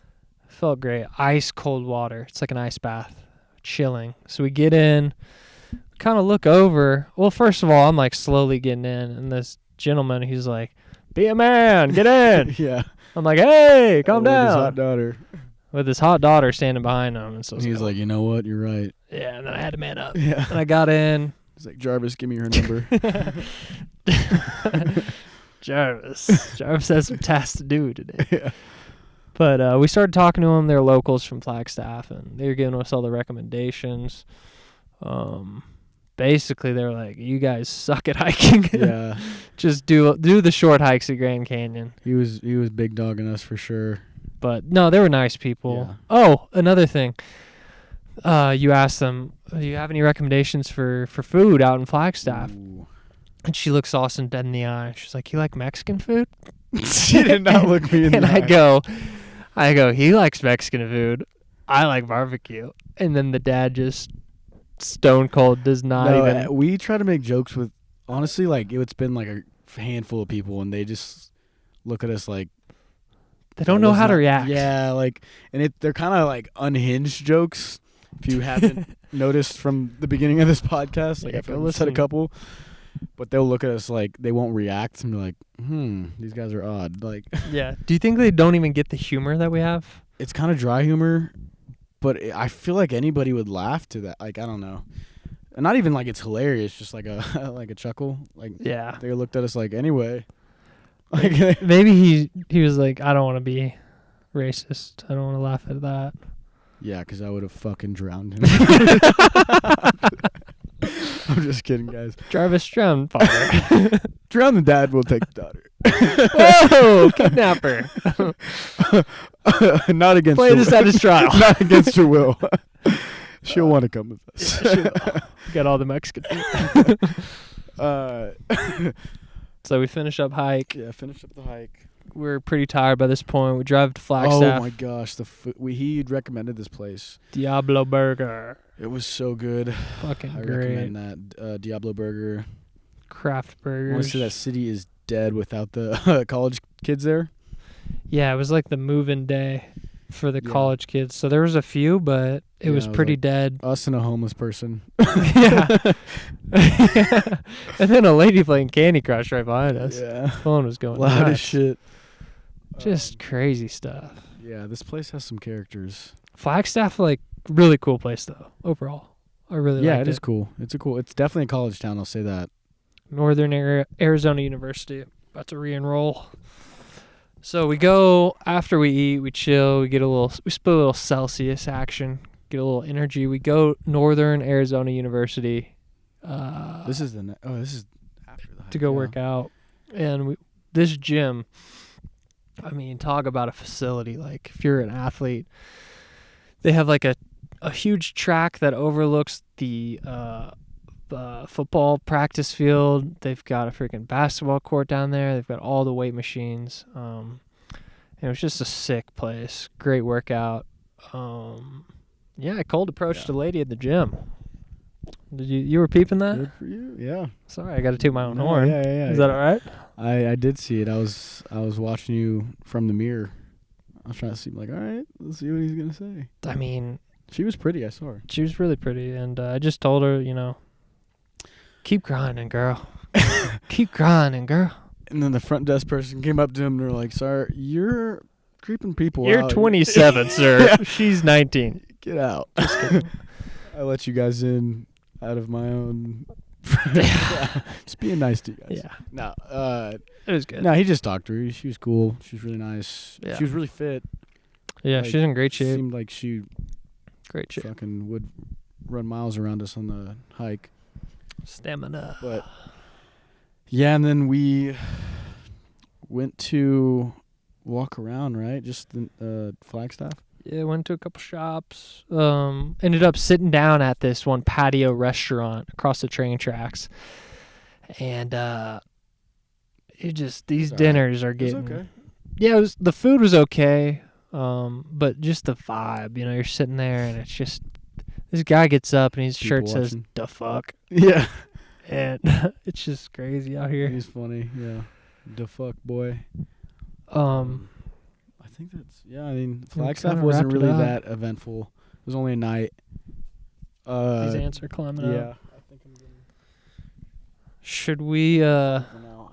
Felt great. Ice cold water. It's like an ice bath. Chilling. So we get in, kind of look over. Well, first of all, I'm like slowly getting in, and this gentleman, he's like, be a man, get in. Yeah. I'm like, hey, calm With down. his hot daughter. With his hot daughter standing behind him. And so He's like, you know what? You're right. yeah, and then I had to man up. Yeah. And I got in. He's like, Jarvis, give me your number. Jarvis has some tasks to do today. Yeah. But we started talking to them. They're locals from Flagstaff, and they were giving us all the recommendations. Basically, they were like, you guys suck at hiking. Yeah. Just do the short hikes at Grand Canyon. He was big dogging us for sure. But no, they were nice people. Yeah. Oh, another thing. You asked them, do you have any recommendations for food out in Flagstaff? Ooh. And she looks Austin dead in the eye. She's like, you like Mexican food? She did not look me in the And eye. I go, he likes Mexican food. I like barbecue. And then the dad just stone cold does not even. We try to make jokes with, honestly, like it's been like a handful of people, and they just look at us like They don't know how to react. Yeah, like, and they're kind of like unhinged jokes. If you haven't noticed from the beginning of this podcast, like Yeah, I've go said a listen. couple, but they'll look at us like they won't react and be like, these guys are odd. Like, Yeah. Do you think they don't even get the humor that we have? it's kind of dry humor, but I feel like anybody would laugh to that. Like, I don't know. And not even like it's hilarious, just like a like a chuckle. Like, Yeah. they looked at us like, anyway. Like, Maybe he was like, I don't want to be racist. I don't want to laugh at that. yeah, because I would have fucking drowned him. I'm just kidding, guys. Jarvis drowned father. Drown the dad, we'll take the daughter. Whoa, kidnapper. Not against Play her this will. at his trial. Not against her will. She'll want to come with us. Got all the Mexican food. So we finish up hike. Yeah, finish up the hike. We're pretty tired by this point. We drive to Flagstaff. Oh my gosh, the he recommended this place. Diablo Burger. It was so good. Fucking I great. recommend that Diablo Burger. Craft burgers. Honestly, that city is dead without the college kids there. Yeah, it was like the move-in day for the Yeah. college kids. So there was a few, but it was pretty like dead. Us and a homeless person. Yeah. And then a lady playing Candy Crush right behind us. Yeah. Phone was going Loud as nuts. shit. Just crazy stuff. Yeah, this place has some characters. Flagstaff, like, really cool place though. Overall, I really Yeah, liked it is cool. It's definitely a college town. I'll say that. Northern Arizona University, about to re-enroll. So we go after we eat, we chill, we split a little Celsius action, get a little energy. We go Northern Arizona University. This is after the hike, to go yeah. work out, and this gym. I mean, talk about a facility. Like, if you're an athlete, they have like a huge track that overlooks the football practice field. They've got a freaking basketball court down there. They've got all the weight machines. And it was just a sick place. Great workout. Yeah, I cold approached a lady at the gym. Did you were peeping that? Good for you. Yeah. Sorry, I got to toot my own horn. Yeah. Is that all right? I did see it. I was watching you from the mirror. I was trying to see, like, all right, let's see what he's gonna say. I mean, she was pretty. I saw her. She was really pretty, and I just told her, keep grinding, girl. Keep grinding, girl. And then the front desk person came up to him and they're like, "Sir, you're creeping people out. You're 27, sir. Yeah. She's 19. Get out." Just kidding. I let you guys in out of my own. Just being nice to you guys. Yeah. No, it was good. No, he just talked to her. She was cool. She was really nice. Yeah. She was really fit. Yeah, she's in great shape. Seemed like she great shape. Fucking would run miles around us on the hike. Stamina. But yeah, and then we went to walk around, right? Just in Flagstaff. Yeah, went to a couple shops. Ended up sitting down at this one patio restaurant across the train tracks. And these dinners are getting. It was okay. Yeah, the food was okay. But just the vibe, you're sitting there and it's just this guy gets up and his shirt says "the fuck." Yeah. And it's just crazy out here. He's funny, yeah. The fuck boy. I think that's I mean, Flagstaff wasn't really that eventful. It was only a night. These ants are climbing up. Yeah. I think I'm getting. Should we I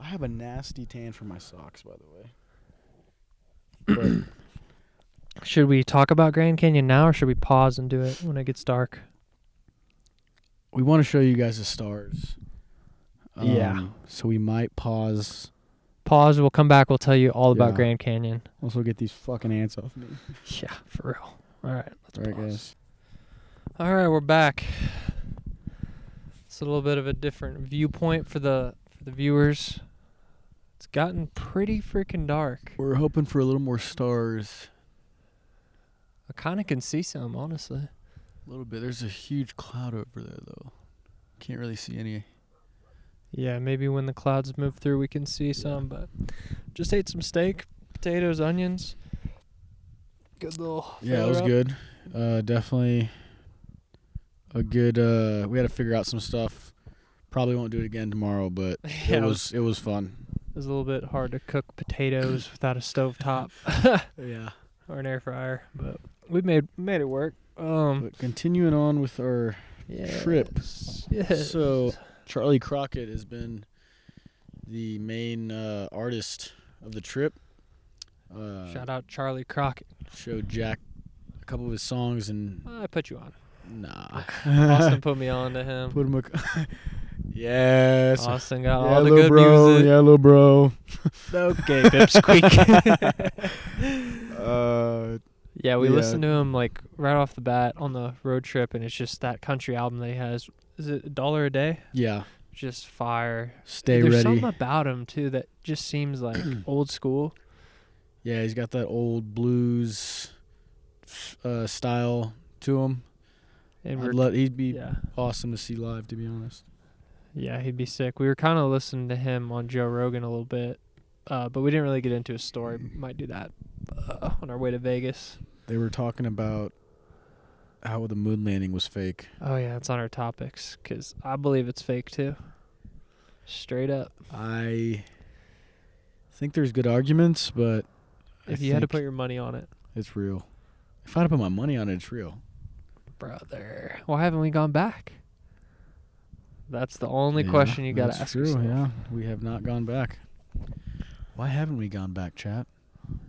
have a nasty tan for my socks, by the way. But should we talk about Grand Canyon now, or should we pause and do it when it gets dark? We want to show you guys the stars. Yeah. So we might pause. We'll come back. We'll tell you all about Grand Canyon. Also get these fucking ants off me. Yeah, for real. All right, let's pause. Guys. All right, we're back. It's a little bit of a different viewpoint for the viewers. It's gotten pretty freaking dark. We're hoping for a little more stars. I kind of can see some, honestly. A little bit. There's a huge cloud over there, though. Can't really see any. Yeah, maybe when the clouds move through, we can see some. But just ate some steak, potatoes, onions. Good little. Yeah, it was good. Definitely a good. We had to figure out some stuff. Probably won't do it again tomorrow, but it was fun. It was a little bit hard to cook potatoes without a stovetop. Yeah. Or an air fryer, but we made it work. But continuing on with our trip. Yes. So Charlie Crockett has been the main artist of the trip. Shout out Charlie Crockett. Showed Jack a couple of his songs and I put you on. Nah. Austin put me on to him. Put him yes. Austin got all the good bro. music. Yeah, little bro. Okay, Pipsqueak. Yeah, we listened to him like right off the bat on the road trip, and it's just that country album that he has. Is it $1 a day? Yeah. Just fire. Stay There's ready. something about him too that just seems like old school. Yeah, he's got that old blues style to him. And he'd be awesome to see live, to be honest. Yeah, he'd be sick. We were kind of listening to him on Joe Rogan a little bit, but we didn't really get into his story. Might do that on our way to Vegas. They were talking about how the moon landing was fake. Oh, yeah, it's on our topics, because I believe it's fake, too. Straight up. I think there's good arguments, but if you had to put your money on it. It's real. If I had to put my money on it, it's real. Brother, why haven't we gone back? That's the only question you got to ask yourself. Yeah, we have not gone back. Why haven't we gone back, chat?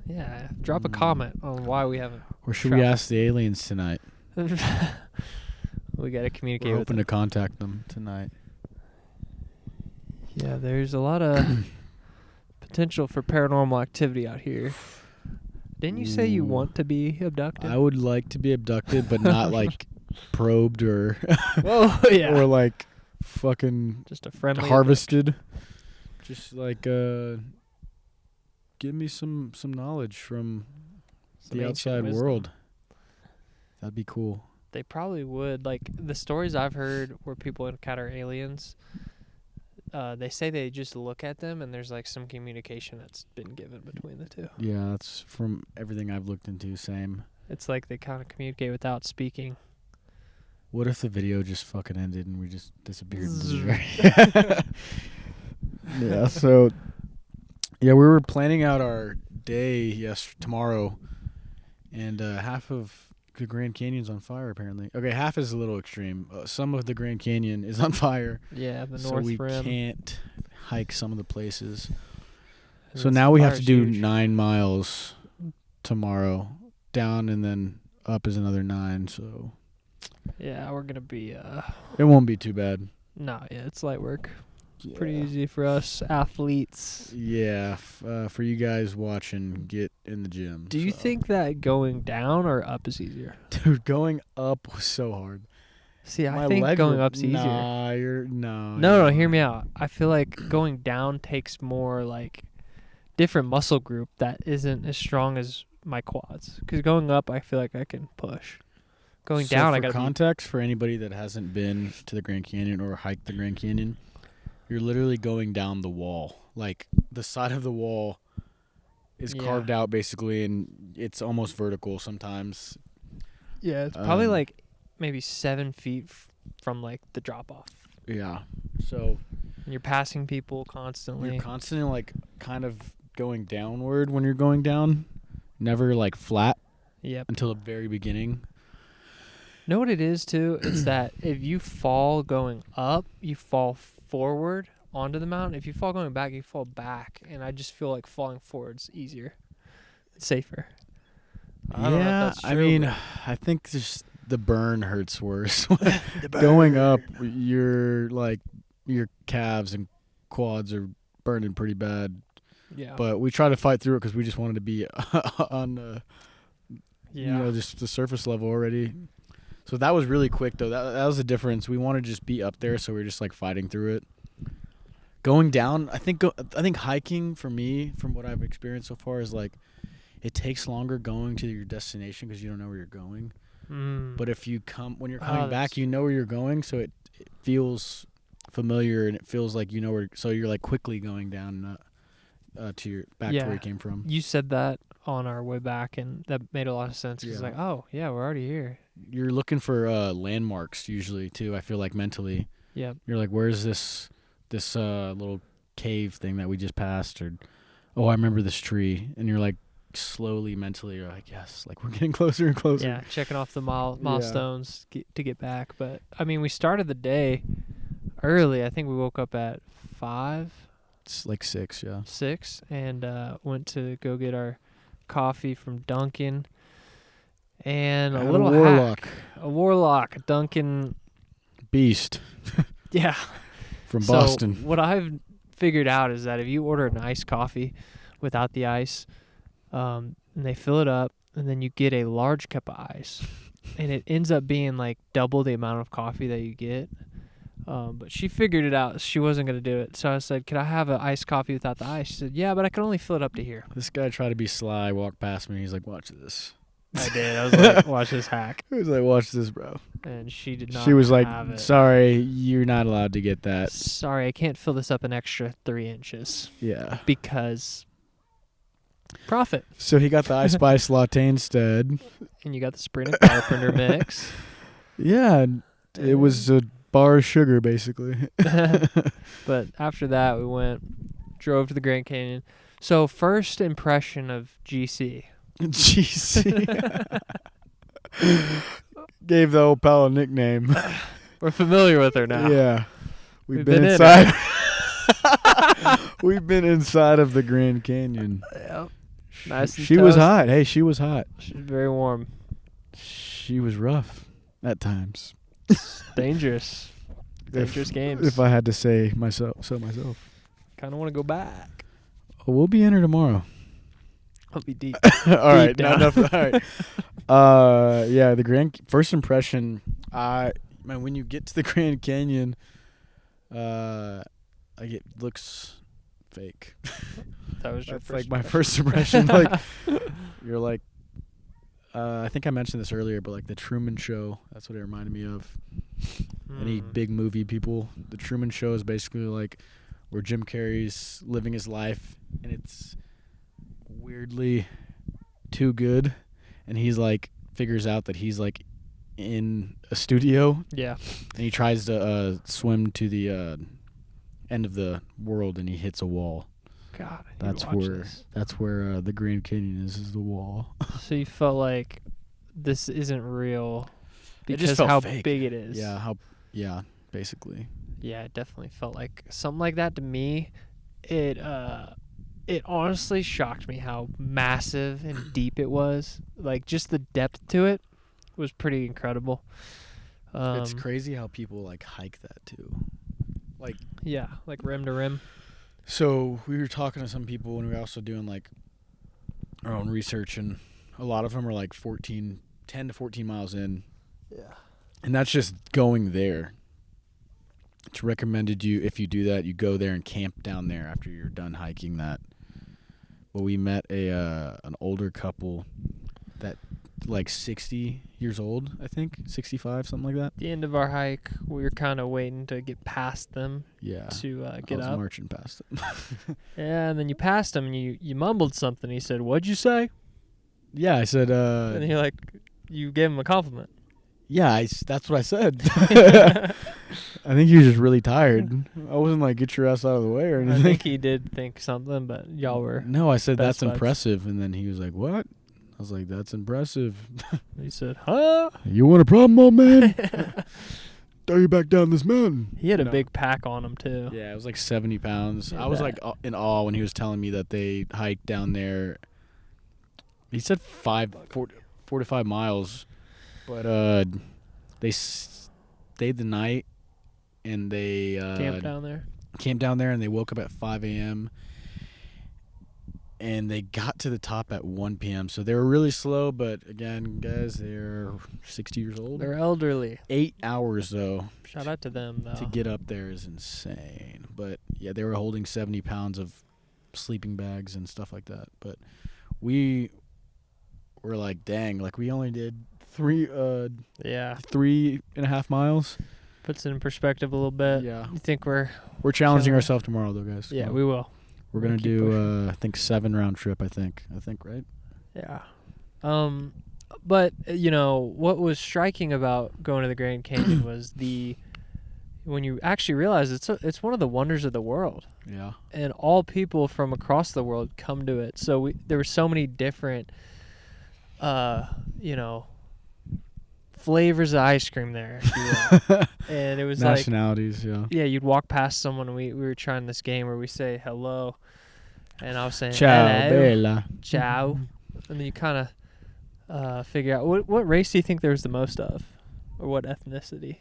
Yeah, drop a comment on why we haven't. Or should we ask the aliens tonight? We got to communicate We're with hoping them. to contact them tonight. Yeah, there's a lot of potential for paranormal activity out here. Didn't you say you want to be abducted? I would like to be abducted, but not like probed or Whoa, yeah. or like fucking just a friendly harvested. Just like give me some knowledge from the outside world. That'd be cool. They probably would. Like, the stories I've heard where people encounter aliens, they say they just look at them and there's, like, some communication that's been given between the two. Yeah, that's from everything I've looked into, same. It's like they kind of communicate without speaking. What if the video just fucking ended and we just disappeared? Yeah, so, yeah, we were planning out our day tomorrow, and half of the Grand Canyon's on fire, apparently. Okay, half is a little extreme. Some of the Grand Canyon is on fire. Yeah, the so North we Rim. Can't hike some of the places. And So this now we have fire's to do huge. 9 miles tomorrow. Down and then up is another 9, so Yeah, we're going to be, it won't be too bad. no, yeah, it's light work. Yeah. Pretty easy for us athletes. Yeah, for you guys watching, get in the gym. Do you think that going down or up is easier? Dude, going up was so hard. See, I My think legs going were- up's easier. Nah, no. No, hear me out. I feel like going down takes more, like, different muscle group that isn't as strong as my quads. Because going up, I feel like I can push. Going down, I for got to context, for anybody that hasn't been to the Grand Canyon or hiked the Grand Canyon, you're literally going down the wall. Like, the side of the wall is carved out, basically, and it's almost vertical sometimes. Yeah, it's probably, like, maybe 7 feet from, like, the drop-off. Yeah. So And you're passing people constantly. you're constantly, like, kind of going downward when you're going down. Never, like, flat Yep. until the very beginning. Know what it is, too? It's that if you fall going up, you fall forward onto the mountain. If you fall going back, you fall back. And I just feel like falling forward's easier. It's safer. I don't know if that's I true, mean, but- I think just the burn hurts worse. Going up, your calves and quads are burning pretty bad. Yeah. But we try to fight through it because we just wanted to be on, Yeah. just the surface level already. So that was really quick, though. That was the difference. We wanted to just be up there, so we were just, like, fighting through it. Going down, I think hiking, for me, from what I've experienced so far, is, like, it takes longer going to your destination because you don't know where you're going. But if you when you're coming back, you know where you're going, so it feels familiar and it feels like you know where. So you're, like, quickly going down to your back to where you came from. You said that on our way back, and that made a lot of sense. It's like, oh, yeah, we're already here. You're looking for landmarks usually too. I feel like mentally. Yeah. You're like, where's this little cave thing that we just passed, or I remember this tree, and you're like slowly mentally you're like, yes, like we're getting closer and closer. Yeah, checking off the milestones to get back. But I mean, we started the day early. I think we woke up at 5. It's like 6, yeah. 6, and went to go get our coffee from Dunkin'. And a little warlock. hack. A warlock, Dunkin'. Beast. Yeah. From Boston. So what I've figured out is that if you order an iced coffee without the ice, and they fill it up, and then you get a large cup of ice, and it ends up being like double the amount of coffee that you get. But she figured it out. She wasn't going to do it. So I said, could I have an iced coffee without the ice? She said, yeah, but I can only fill it up to here. This guy tried to be sly, walked past me. He's like, watch this. I did. I was like, watch this hack. He was like, watch this, bro. And she did not She was like, have it. sorry, you're not allowed to get that. Sorry, I can't fill this up an extra 3 inches. Yeah. Because profit. So he got the ice spice latte instead. And you got the Spring and Carpenter mix. Yeah, and it was a bar of sugar, basically. But after that, we drove to the Grand Canyon. So first impression of GC. GC. Gave the old pal a nickname. We're familiar with her now. Yeah. We've We've been been in inside. We've been inside of the Grand Canyon. Yep. Nice and She was toast. hot. Hey, she was hot. She's very warm. She was rough at times. Dangerous. Dangerous games. If I had to say myself. Kind of want to go back. We'll be in her tomorrow. I'll be deep. All right, down. not enough. All right. Yeah, the first impression. Man, when you get to the Grand Canyon, it looks fake. That was your That's first like my impression. first impression. Like, you're like, I think I mentioned this earlier, but like the Truman Show, that's what it reminded me of. Any big movie people, the Truman Show is basically like where Jim Carrey's living his life, and it's weirdly too good, and he's like figures out that he's like in a studio. Yeah. And he tries to swim to the end of the world, and he hits a wall. God, That's where the Grand Canyon is the wall. So you felt like this isn't real It just because felt how fake. big it is. Yeah, basically. Yeah, it definitely felt like something like that to me. It honestly shocked me how massive and deep it was. Like just the depth to it was pretty incredible. It's crazy how people like hike that too. Like yeah, like rim to rim. So we were talking to some people, and we were also doing like our own research, and a lot of them are like 10 to 14 miles in. Yeah. And that's just going there. It's recommended you, if you do that, you go there and camp down there after you're done hiking that. Well, we met an older couple that like 60 years old, I think, 65, something like that. At the end of our hike, we were kind of waiting to get past them. Yeah. To get I was up. marching past them. Yeah, and then you passed him, and you mumbled something. He said, "What'd you say?" Yeah, I said. And you're like, you gave him a compliment. Yeah, that's what I said. I think he was just really tired. I wasn't like, get your ass out of the way or anything. I think he did think something, but y'all were. No, I said, best that's buds. impressive. And then he was like, what? I was like, that's impressive. He said, huh? You want a problem, old man? Throw you back down this mountain. He had a big pack on him, too. Yeah, it was like 70 pounds. Yeah, I was like in awe when he was telling me that they hiked down there. He said 4 to 5 miles. But they stayed the night, and they Camped down there, and they woke up at 5 a.m. and they got to the top at 1 p.m. So they were really slow, but again, guys, they're 60 years old. They're elderly. 8 hours though. Shout out to them though. To get up there is insane. But yeah, they were holding 70 pounds of sleeping bags and stuff like that. But we were like, dang, like we only did 3.5 miles. Puts it in perspective a little bit. Yeah. You think we're challenging ourselves tomorrow though, guys. Yeah, we will. We're gonna do I think 7 round trip, I think, right? Yeah. But you know, what was striking about going to the Grand Canyon was when you actually realize it's one of the wonders of the world. Yeah. And all people from across the world come to it. So there were so many different flavors of ice cream there, if you will. And it was nationalities, yeah, you'd walk past someone, and we were trying this game where we say hello, and I was saying ciao, hello, bella, ciao, and then you kind of figure out what race do you think there was the most of, or what ethnicity?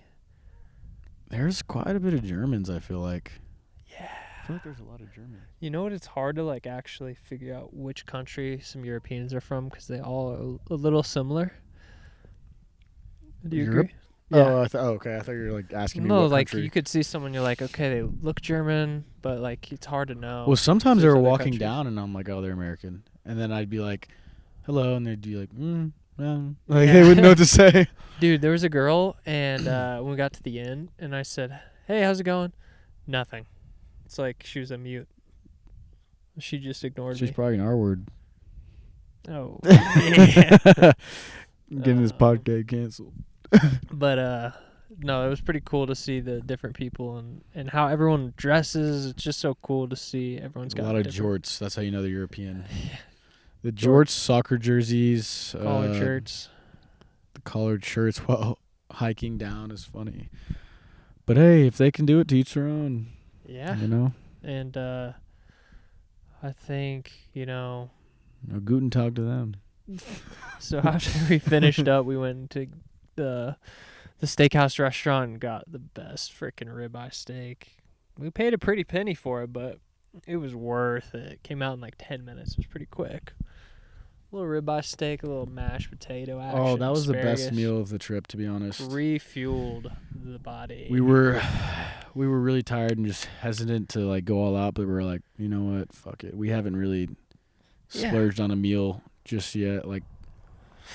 There's quite a bit of Germans, I feel like. Yeah, I feel like there's a lot of Germans. You know what? It's hard to like actually figure out which country some Europeans are from because they all are a little similar. Do you Europe? agree? Yeah. Okay. I thought you were like asking me No, what like country. you could see someone, you're like, okay, they look German, but like it's hard to know. Well, sometimes they There's were other walking countries. down, and I'm like, oh, they're American. And then I'd be like, hello, and they'd be like, like they wouldn't know what to say. Dude, there was a girl, and when we got to the end, and I said, hey, how's it going? Nothing. It's like she was a mute. She just ignored She's me. probably an R word. Oh. Getting this podcast canceled. But no, it was pretty cool to see the different people and how everyone dresses. It's just so cool to see everyone's A got lot of different jorts. That's how you know they're European. The jorts, soccer jerseys, collared shirts. The collared shirts while hiking down is funny. But hey, if they can do it, to each their own. Yeah. You know? And I think, Guten Tag to them. so after we finished up, we went to the steakhouse restaurant and got the best freaking ribeye steak. We paid a pretty penny for it, but it was worth it. It came out in like 10 minutes. It was pretty quick. A little ribeye steak, a little mashed potato action. Oh, that was asparagus. the best meal of the trip, to be honest. Refueled the body. We were really tired and just hesitant to like go all out, but we were like, you know what, fuck it. We haven't really splurged on a meal just yet. Like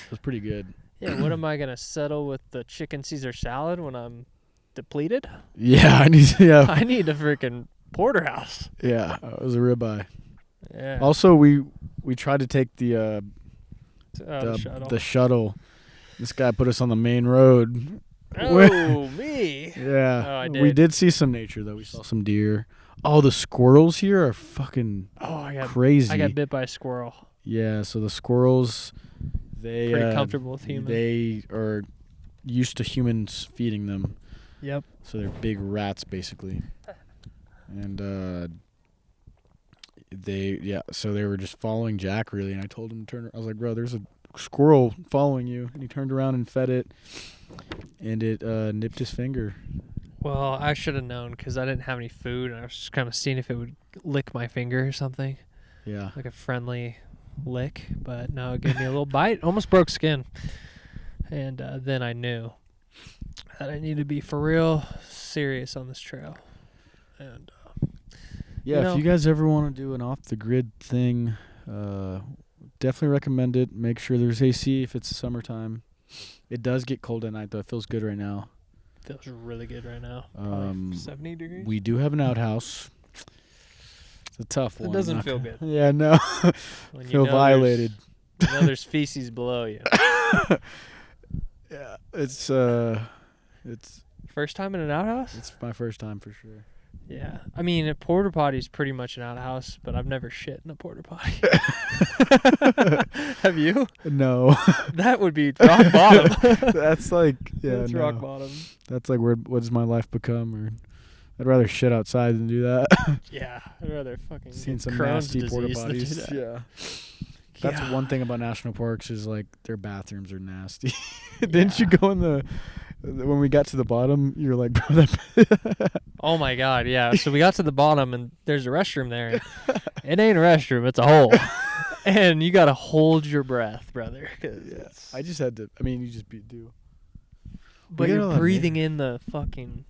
It was pretty good. Yeah, what am I gonna settle with the chicken Caesar salad when I'm depleted? Yeah, I need a freaking porterhouse. Yeah, it was a ribeye. Yeah. Also, we tried to take the shuttle. the shuttle. This guy put us on the main road. Oh, me. Yeah. Oh, I did. We did see some nature though. We saw some deer. Oh, the squirrels here are fucking crazy. I got bit by a squirrel. Yeah, so the squirrels, they pretty comfortable with humans. They are used to humans feeding them. Yep. So they're big rats basically. And so they were just following Jack really, and I told him to turn. I was like, bro, there's a squirrel following you, and he turned around and fed it, and it nipped his finger. Well, I should have known because I didn't have any food, and I was just kind of seeing if it would lick my finger or something. Yeah. Like a friendly lick, but no, it gave me a little bite. Almost broke skin. And then I knew that I needed to be for real serious on this trail. And if you guys ever want to do an off-the-grid thing, definitely recommend it. Make sure there's AC if it's summertime. It does get cold at night, though. It feels good right now. Feels really good right now. Probably 70 degrees. We do have an outhouse. It's a tough one. It doesn't feel good. Yeah, no. Feel violated. There's feces below you. Yeah, it's first time in an outhouse? It's my first time for sure. Yeah. I mean, a porta potty's pretty much an outhouse, but I've never shit in a porta potty. Have you? No. That would be rock bottom. That's like, That's rock bottom. That's like, what does my life become? Or I'd rather shit outside than do that. Yeah, I'd rather fucking seen some Crohn's nasty porta disease than do potties. that. Yeah. That's one thing about national parks is like their bathrooms are nasty. Didn't you go in when we got to the bottom, you were like, bro, that oh my God, yeah. So we got to the bottom and there's a restroom there. It ain't a restroom, it's a hole. And you got to hold your breath, brother. Yeah. I just had to, you just do. But you're breathing in the fucking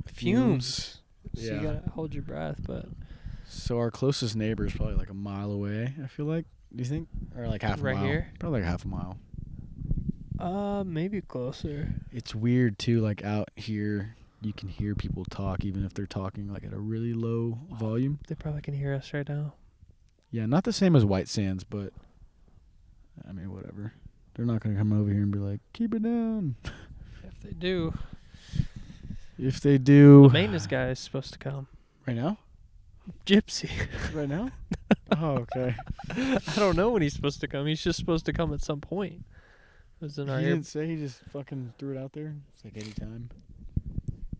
fumes. So Yeah. you got to hold your breath, but. So our closest neighbor is probably like a mile away, I feel like. Do you think? Or like half a mile? Right here? Probably like half a mile. Maybe closer. It's weird too, like out here you can hear people talk even if they're talking like at a really low volume. They probably can hear us right now. Yeah, not the same as White Sands, but whatever. They're not gonna come over here and be like, keep it down. If they do. If they do. The maintenance guy is supposed to come. Right now? Gypsy. Right now? Oh, okay. I don't know when he's supposed to come. He's just supposed to come at some point. He didn't say, he just fucking threw it out there? It's like any time.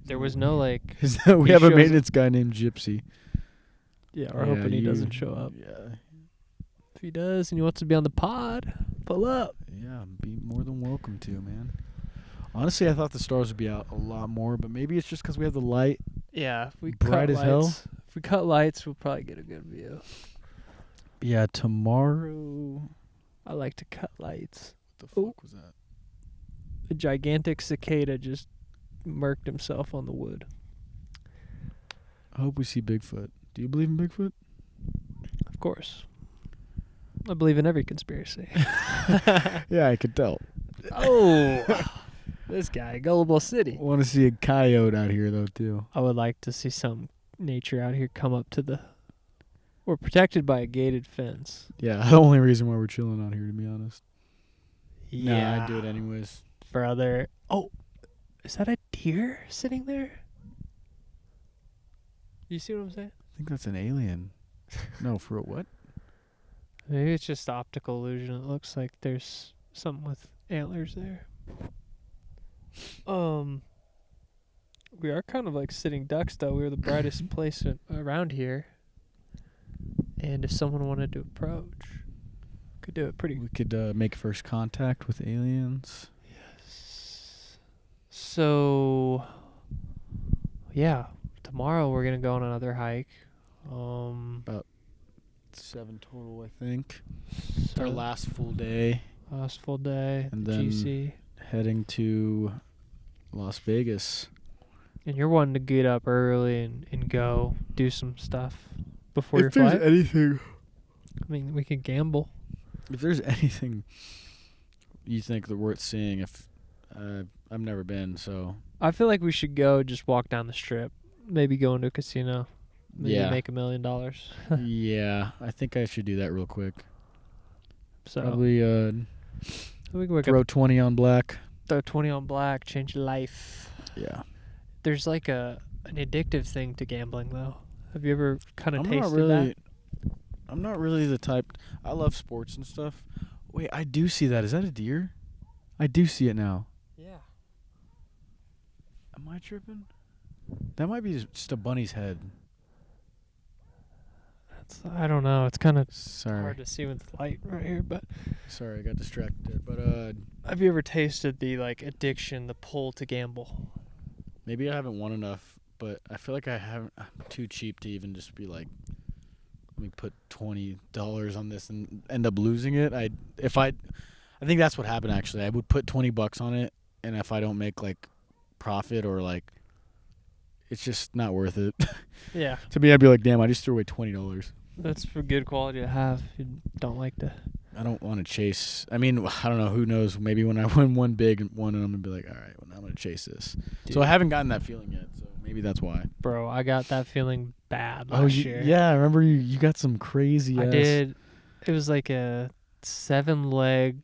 There was no like... we have a maintenance guy named Gypsy. Yeah, we're hoping he doesn't show up. Yeah. If he does and he wants to be on the pod, pull up. Yeah, be more than welcome to, man. Honestly, I thought the stars would be out a lot more, but maybe it's just because we have the light. Yeah, if we bright as hell. If we cut lights, we'll probably get a good view. Yeah, tomorrow. I like to cut lights. What the fuck was that? A gigantic cicada just murked himself on the wood. I hope we see Bigfoot. Do you believe in Bigfoot? Of course. I believe in every conspiracy. Yeah, I could tell. Oh, this guy, Gullible City. I want to see a coyote out here, though, too. I would like to see some nature out here come up to the... We're protected by a gated fence. Yeah, the only reason why we're chilling out here, to be honest. Yeah. Nah, I'd do it anyways. Brother. Oh, is that a deer sitting there? You see what I'm saying? I think that's an alien. No, for a what? Maybe it's just optical illusion. It looks like there's something with antlers there. We are kind of like sitting ducks, though. We were the brightest place around here. And if someone wanted to approach, could do it pretty. We could make first contact with aliens. Yes. So, yeah, tomorrow we're gonna go on another hike. About 7 total, I think. It's our last full day. Last full day. And then GC. Heading to Las Vegas. And you're wanting to get up early and go do some stuff before your If there's flight? anything... I mean, we could gamble. If there's anything you think that worth seeing? If I've never been, so I feel like we should go just walk down the strip. Maybe go into a casino. Maybe make $1 million. Yeah, I think I should do that real quick. So Probably we can throw 20 on black. throw 20 on black, change your life. Yeah. There's like an addictive thing to gambling, though. Have you ever kind of tasted that? that? I'm not really the type. I love sports and stuff. Wait, I do see that. Is that a deer? I do see it now. Yeah. Am I tripping? That might be just a bunny's head. I don't know. It's kind of Sorry. hard to see with the light right here, but Sorry, I got distracted there. But have you ever tasted the addiction, the pull to gamble? maybe I haven't won enough, but I feel like I haven't. I'm too cheap to even just be like, let me put $20 on this and end up losing it. I think that's what happened actually. I would put $20 on it, and if I don't make like profit or like, it's just not worth it. Yeah. To me, I'd be like, damn, I just threw away $20. That's for good quality to have. You don't like to. I don't want to chase. I mean, I don't know. Who knows? Maybe when I win one big one, and I'm gonna be like, all right, well, now I'm gonna chase this. Dude. So I haven't gotten that feeling yet. So maybe that's why. Bro, I got that feeling bad last year. Yeah, I remember you got some crazy. I did. It was like a 7-leg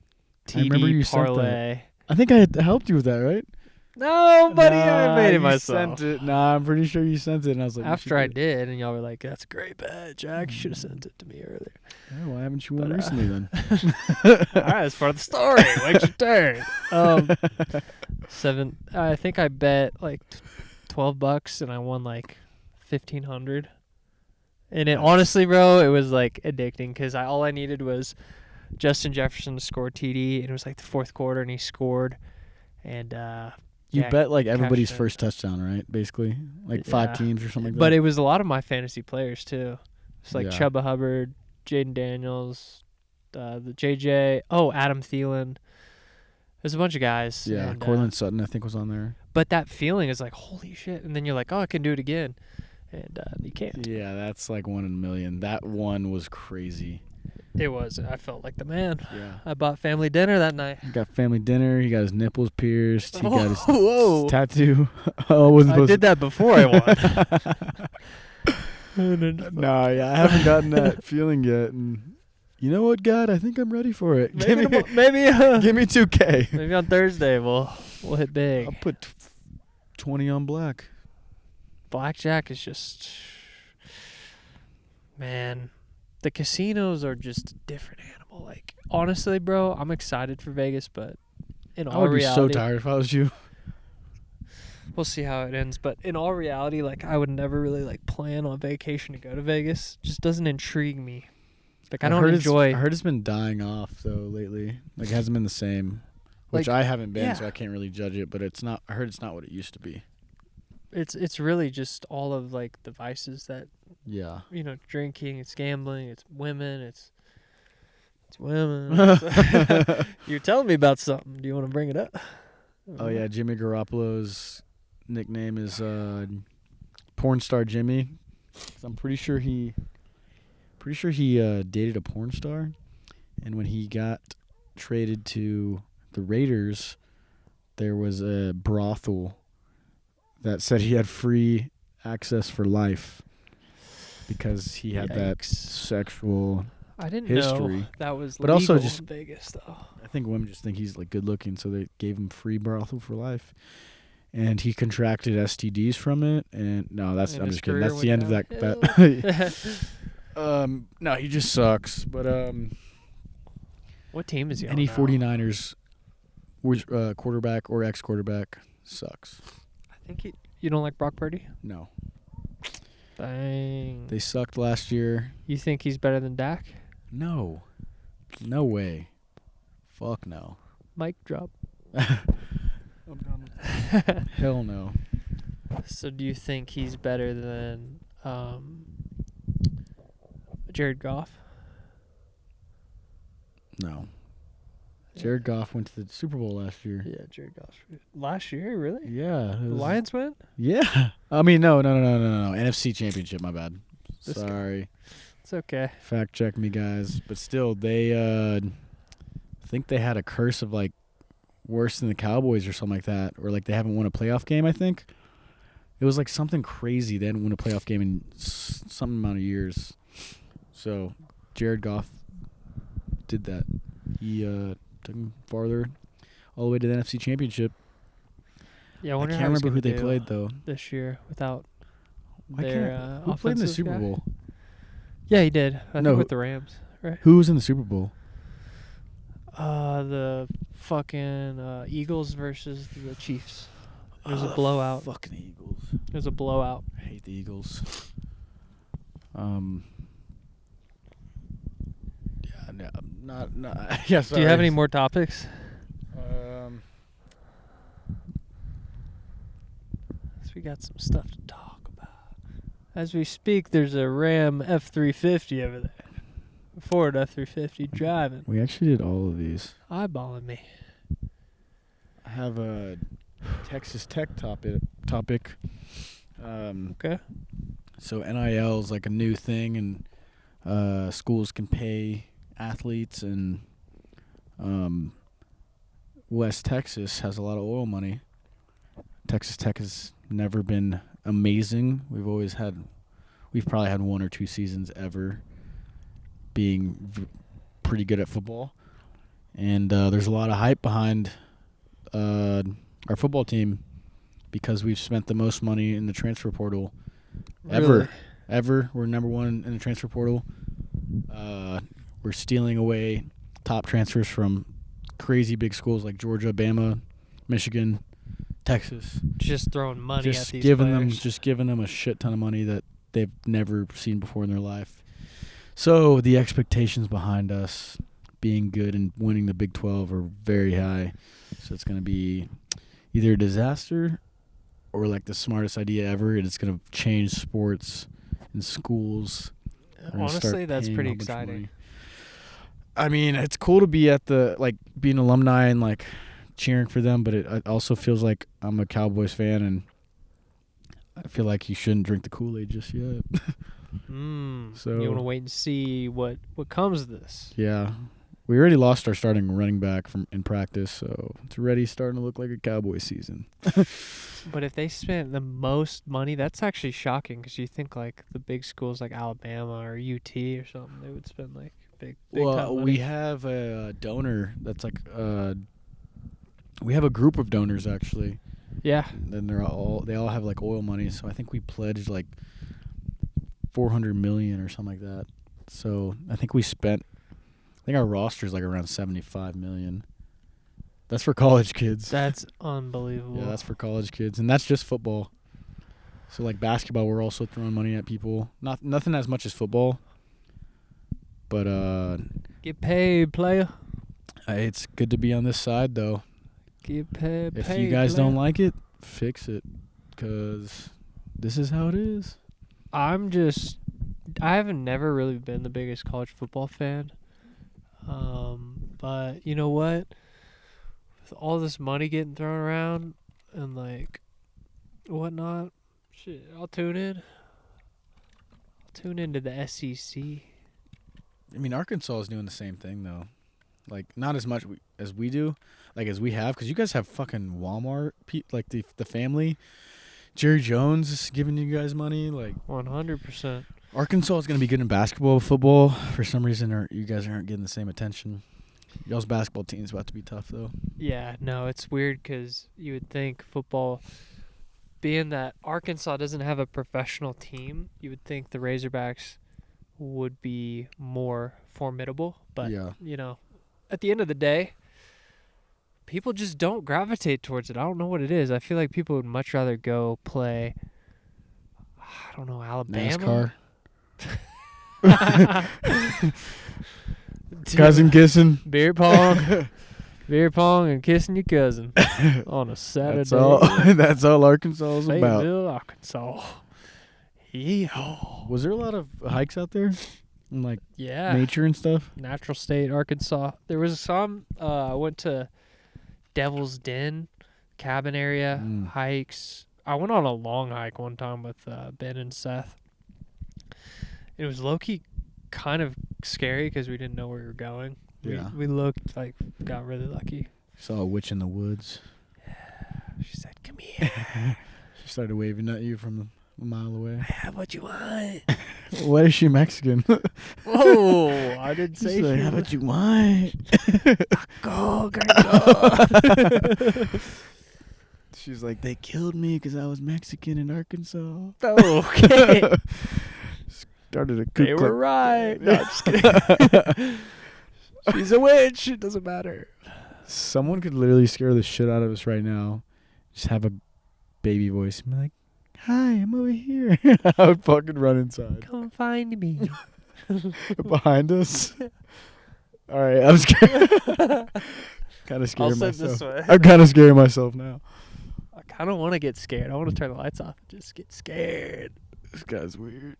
I remember you TD parlay. I think I had helped you with that, right? No, buddy, I made it myself. Sent it. Nah, I'm pretty sure you sent it, and I was like, After I did, and y'all were like, "That's a great bet, Jack. You should have sent it to me earlier." Yeah, why haven't you won recently then? All right, that's part of the story. Wait your turn. I think I bet like $12, and I won like $1,500. And it honestly, bro, it was like addicting because all I needed was Justin Jefferson to score TD, and it was like the fourth quarter, and he scored, and you bet like everybody's cashed in. first touchdown, right? Basically, like 5 teams or something like that. But it was a lot of my fantasy players too. It's like Yeah. Chuba Hubbard, Jaden Daniels, the JJ. Oh, Adam Thielen. There's a bunch of guys. Yeah, and, Cortland Sutton, I think, was on there. But that feeling is like, holy shit. And then you're like, oh, I can do it again. And you can't. Yeah, that's like 1 in a million. That one was crazy. It was. I felt like the man. Yeah. I bought family dinner that night. He got family dinner. He got his nipples pierced. He got his Whoa. tattoo. I did that before I won. No, yeah, I haven't gotten that feeling yet. And you know what, God? I think I'm ready for it. Maybe Give me 2K. maybe on Thursday we'll hit big. I'll put 20 on black. Blackjack is just, man, the casinos are just a different animal. Like, honestly, bro, I'm excited for Vegas, but in I all would be reality, so tired if I was you. we'll see how it ends. But in all reality, like, I would never really like plan on vacation to go to Vegas. It just doesn't intrigue me. Like, I don't enjoy. I heard it's been dying off though lately. Like, it hasn't been the same, which Like, I haven't been, yeah. so I can't really judge it. But it's not. I heard it's not what it used to be. It's really just all of like the vices that, Yeah. you know, drinking, it's gambling, it's women, it's women. You're telling me about something. Do you want to bring it up? Oh yeah, Jimmy Garoppolo's nickname is porn star Jimmy. 'Cause I'm pretty sure he dated a porn star, and when he got traded to the Raiders, there was a brothel that said he had free access for life because he had that Yikes. sexual I didn't history. know that was But legal also just- in Vegas, though. I think women just think he's like good looking, so they gave him free brothel for life. And he contracted STDs from it, and no, that's And I'm his just kidding. career That's the end of went that. No, he just sucks. But What team is he on any now? 49ers quarterback or ex-quarterback sucks. I think you don't like Brock Purdy? No, Dang. they sucked last year. You think he's better than Dak? No way. Fuck no. Mic drop. Hell no. So do you think he's better than Jared Goff? No. Jared Goff went to the Super Bowl last year. Yeah, Jared Goff. Last year, really? Yeah. The Lions went? Yeah. I mean, no. NFC Championship, my bad. This guy. Sorry. It's okay. Fact check me, guys. But still, they, I think they had a curse of like worse than the Cowboys or something like that, or like they haven't won a playoff game. I think it was like something crazy. They hadn't won a playoff game in some amount of years. So Jared Goff did that. He took them farther, all the way to the NFC Championship. Yeah, I I wonder can't how he's remember who gonna they do played though. this year without I their can't. Who played in the offensive Super guy. Bowl? Yeah, he did. I No, think with the Rams, right? Who was in the Super Bowl? The fucking Eagles versus the Chiefs. It was a blowout. Fucking Eagles. It was a blowout. I hate the Eagles. Yeah, no, not. Yeah. Do you have any more topics? We got some stuff to talk about. As we speak, there's a Ram F350 over there. Ford F350 driving. We actually did all of these. Eyeballing me. I have a Texas Tech topic. Okay. So NIL is like a new thing, and schools can pay athletes, and West Texas has a lot of oil money. Texas Tech has never been amazing. We've probably had 1 or 2 seasons ever being pretty good at football, and there's a lot of hype behind our football team because we've spent the most money in the transfer portal Really? ever. We're number 1 in the transfer portal. We're stealing away top transfers from crazy big schools like Georgia, Bama, Michigan, Texas. Just throwing money at these giving them a shit ton of money that they've never seen before in their life. So the expectations behind us being good and winning the Big 12 are very high. So it's going to be either a disaster or like the smartest idea ever. It's going to change sports and schools. Honestly, that's pretty exciting. I mean, it's cool to be at being an alumni and like cheering for them, but it also feels like I'm a Cowboys fan, and I feel like you shouldn't drink the Kool-Aid just yet. So you want to wait and see what comes of this. Yeah. We already lost our starting running back in practice, so it's already starting to look like a Cowboy season. But if they spent the most money, that's actually shocking because you think like the big schools like Alabama or UT or something, they would spend like big well, time money. We have a donor that's like we have a group of donors actually. Yeah. And they all have like oil money, so I think we pledged like $400 million or something like that. So I think our roster is like around $75 million. That's for college kids. That's unbelievable. Yeah, that's for college kids, and that's just football. So like basketball, we're also throwing money at people. Nothing as much as football, but get paid, player. It's good to be on this side though. Get paid. If you guys don't like it, fix it, because this is how it is. I have never really been the biggest college football fan. But you know what? With all this money getting thrown around and like whatnot, shit, I'll tune in. I'll tune into the SEC. I mean, Arkansas is doing the same thing though. Like not as much as we do, like as we have, because you guys have fucking Walmart, like the family. Jerry Jones is giving you guys money, like 100%. Arkansas is going to be good in basketball, football. For some reason, you guys aren't getting the same attention. Y'all's basketball team's about to be tough, though. Yeah, no, it's weird because you would think football, being that Arkansas doesn't have a professional team, you would think the Razorbacks would be more formidable. But, you know, at the end of the day, people just don't gravitate towards it. I don't know what it is. I feel like people would much rather go play, I don't know, Alabama. NASCAR. Cousin kissing. Beer pong. Beer pong and kissing your cousin on a Saturday. That's all Arkansas is about. Fayetteville, Arkansas. Yeehaw. Was there a lot of hikes out there? And like Yeah. nature and stuff? Natural State, Arkansas. There was some, I went to Devil's Den cabin area, hikes. I went on a long hike one time with Ben and Seth. It was low-key kind of scary because we didn't know where we were going. Yeah. We looked like got really lucky. Saw a witch in the woods. Yeah. She said, "Come here." She started waving at you from a mile away. I have what you want. What is she Mexican? Whoa! I didn't say She's like, she how was- about you want? Go, girl. She's like, they killed me because I was Mexican in Arkansas. Okay. Started a Ku They Klux- were right. No, I'm just kidding. She's a witch. It doesn't matter. Someone could literally scare the shit out of us right now. Just have a baby voice and be like, hi, I'm over here. I would fucking run inside. Come find me. Behind us. All right, I'm scared. Kind of scared I'll sit myself. this way. I'm kind of scaring myself now. I kind of want to get scared. I want to turn the lights off and just get scared. This guy's weird.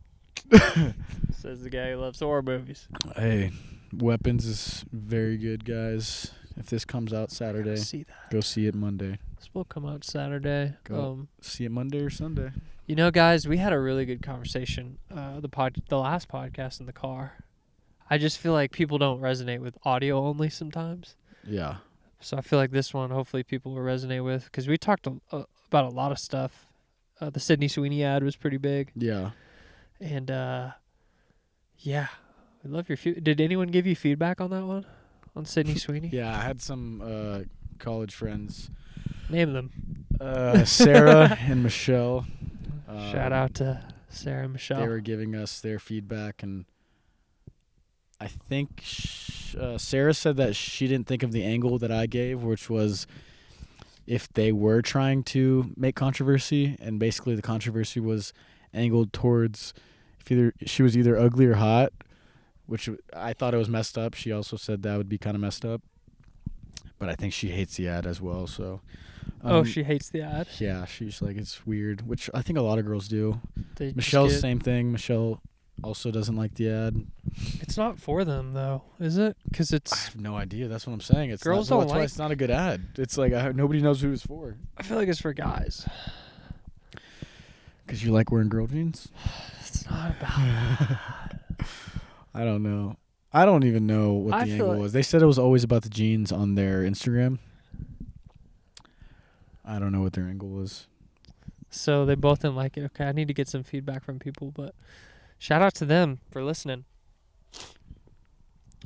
Says the guy who loves horror movies. Hey, Weapons is very good, guys. If this comes out Saturday, See that. go see it Monday. This will come out Saturday. Go. See it Monday or Sunday. You know, guys, we had a really good conversation. The last podcast in the car. I just feel like people don't resonate with audio only sometimes. Yeah. So I feel like this one, hopefully, people will resonate with because we talked about a lot of stuff. The Sydney Sweeney ad was pretty big, Yeah. and yeah, we love your. Did anyone give you feedback on that one, on Sydney Sweeney? Yeah, I had some college friends. Name them. Sarah and Michelle. Shout out to Sarah and Michelle. They were giving us their feedback, and I think Sarah said that she didn't think of the angle that I gave, which was if they were trying to make controversy, and basically the controversy was angled towards if she was either ugly or hot, which I thought it was messed up. She also said that would be kind of messed up, but I think she hates the ad as well. So, She hates the ad. yeah, she's like, it's weird, which I think a lot of girls do. They just Michelle's get- same thing. Michelle also doesn't like the ad. It's not for them though, is it? Because I it's. have no idea. That's what I'm saying. It's Girls not, don't that's why like- it's not a good ad. It's like nobody knows who it's for. I feel like it's for guys. Because you like wearing girl jeans? It's not about that. I don't know. I don't even know what I the feel angle like- was. They said it was always about the jeans on their Instagram. I don't know what their angle was. So they both didn't like it. Okay, I need to get some feedback from people, but shout out to them for listening.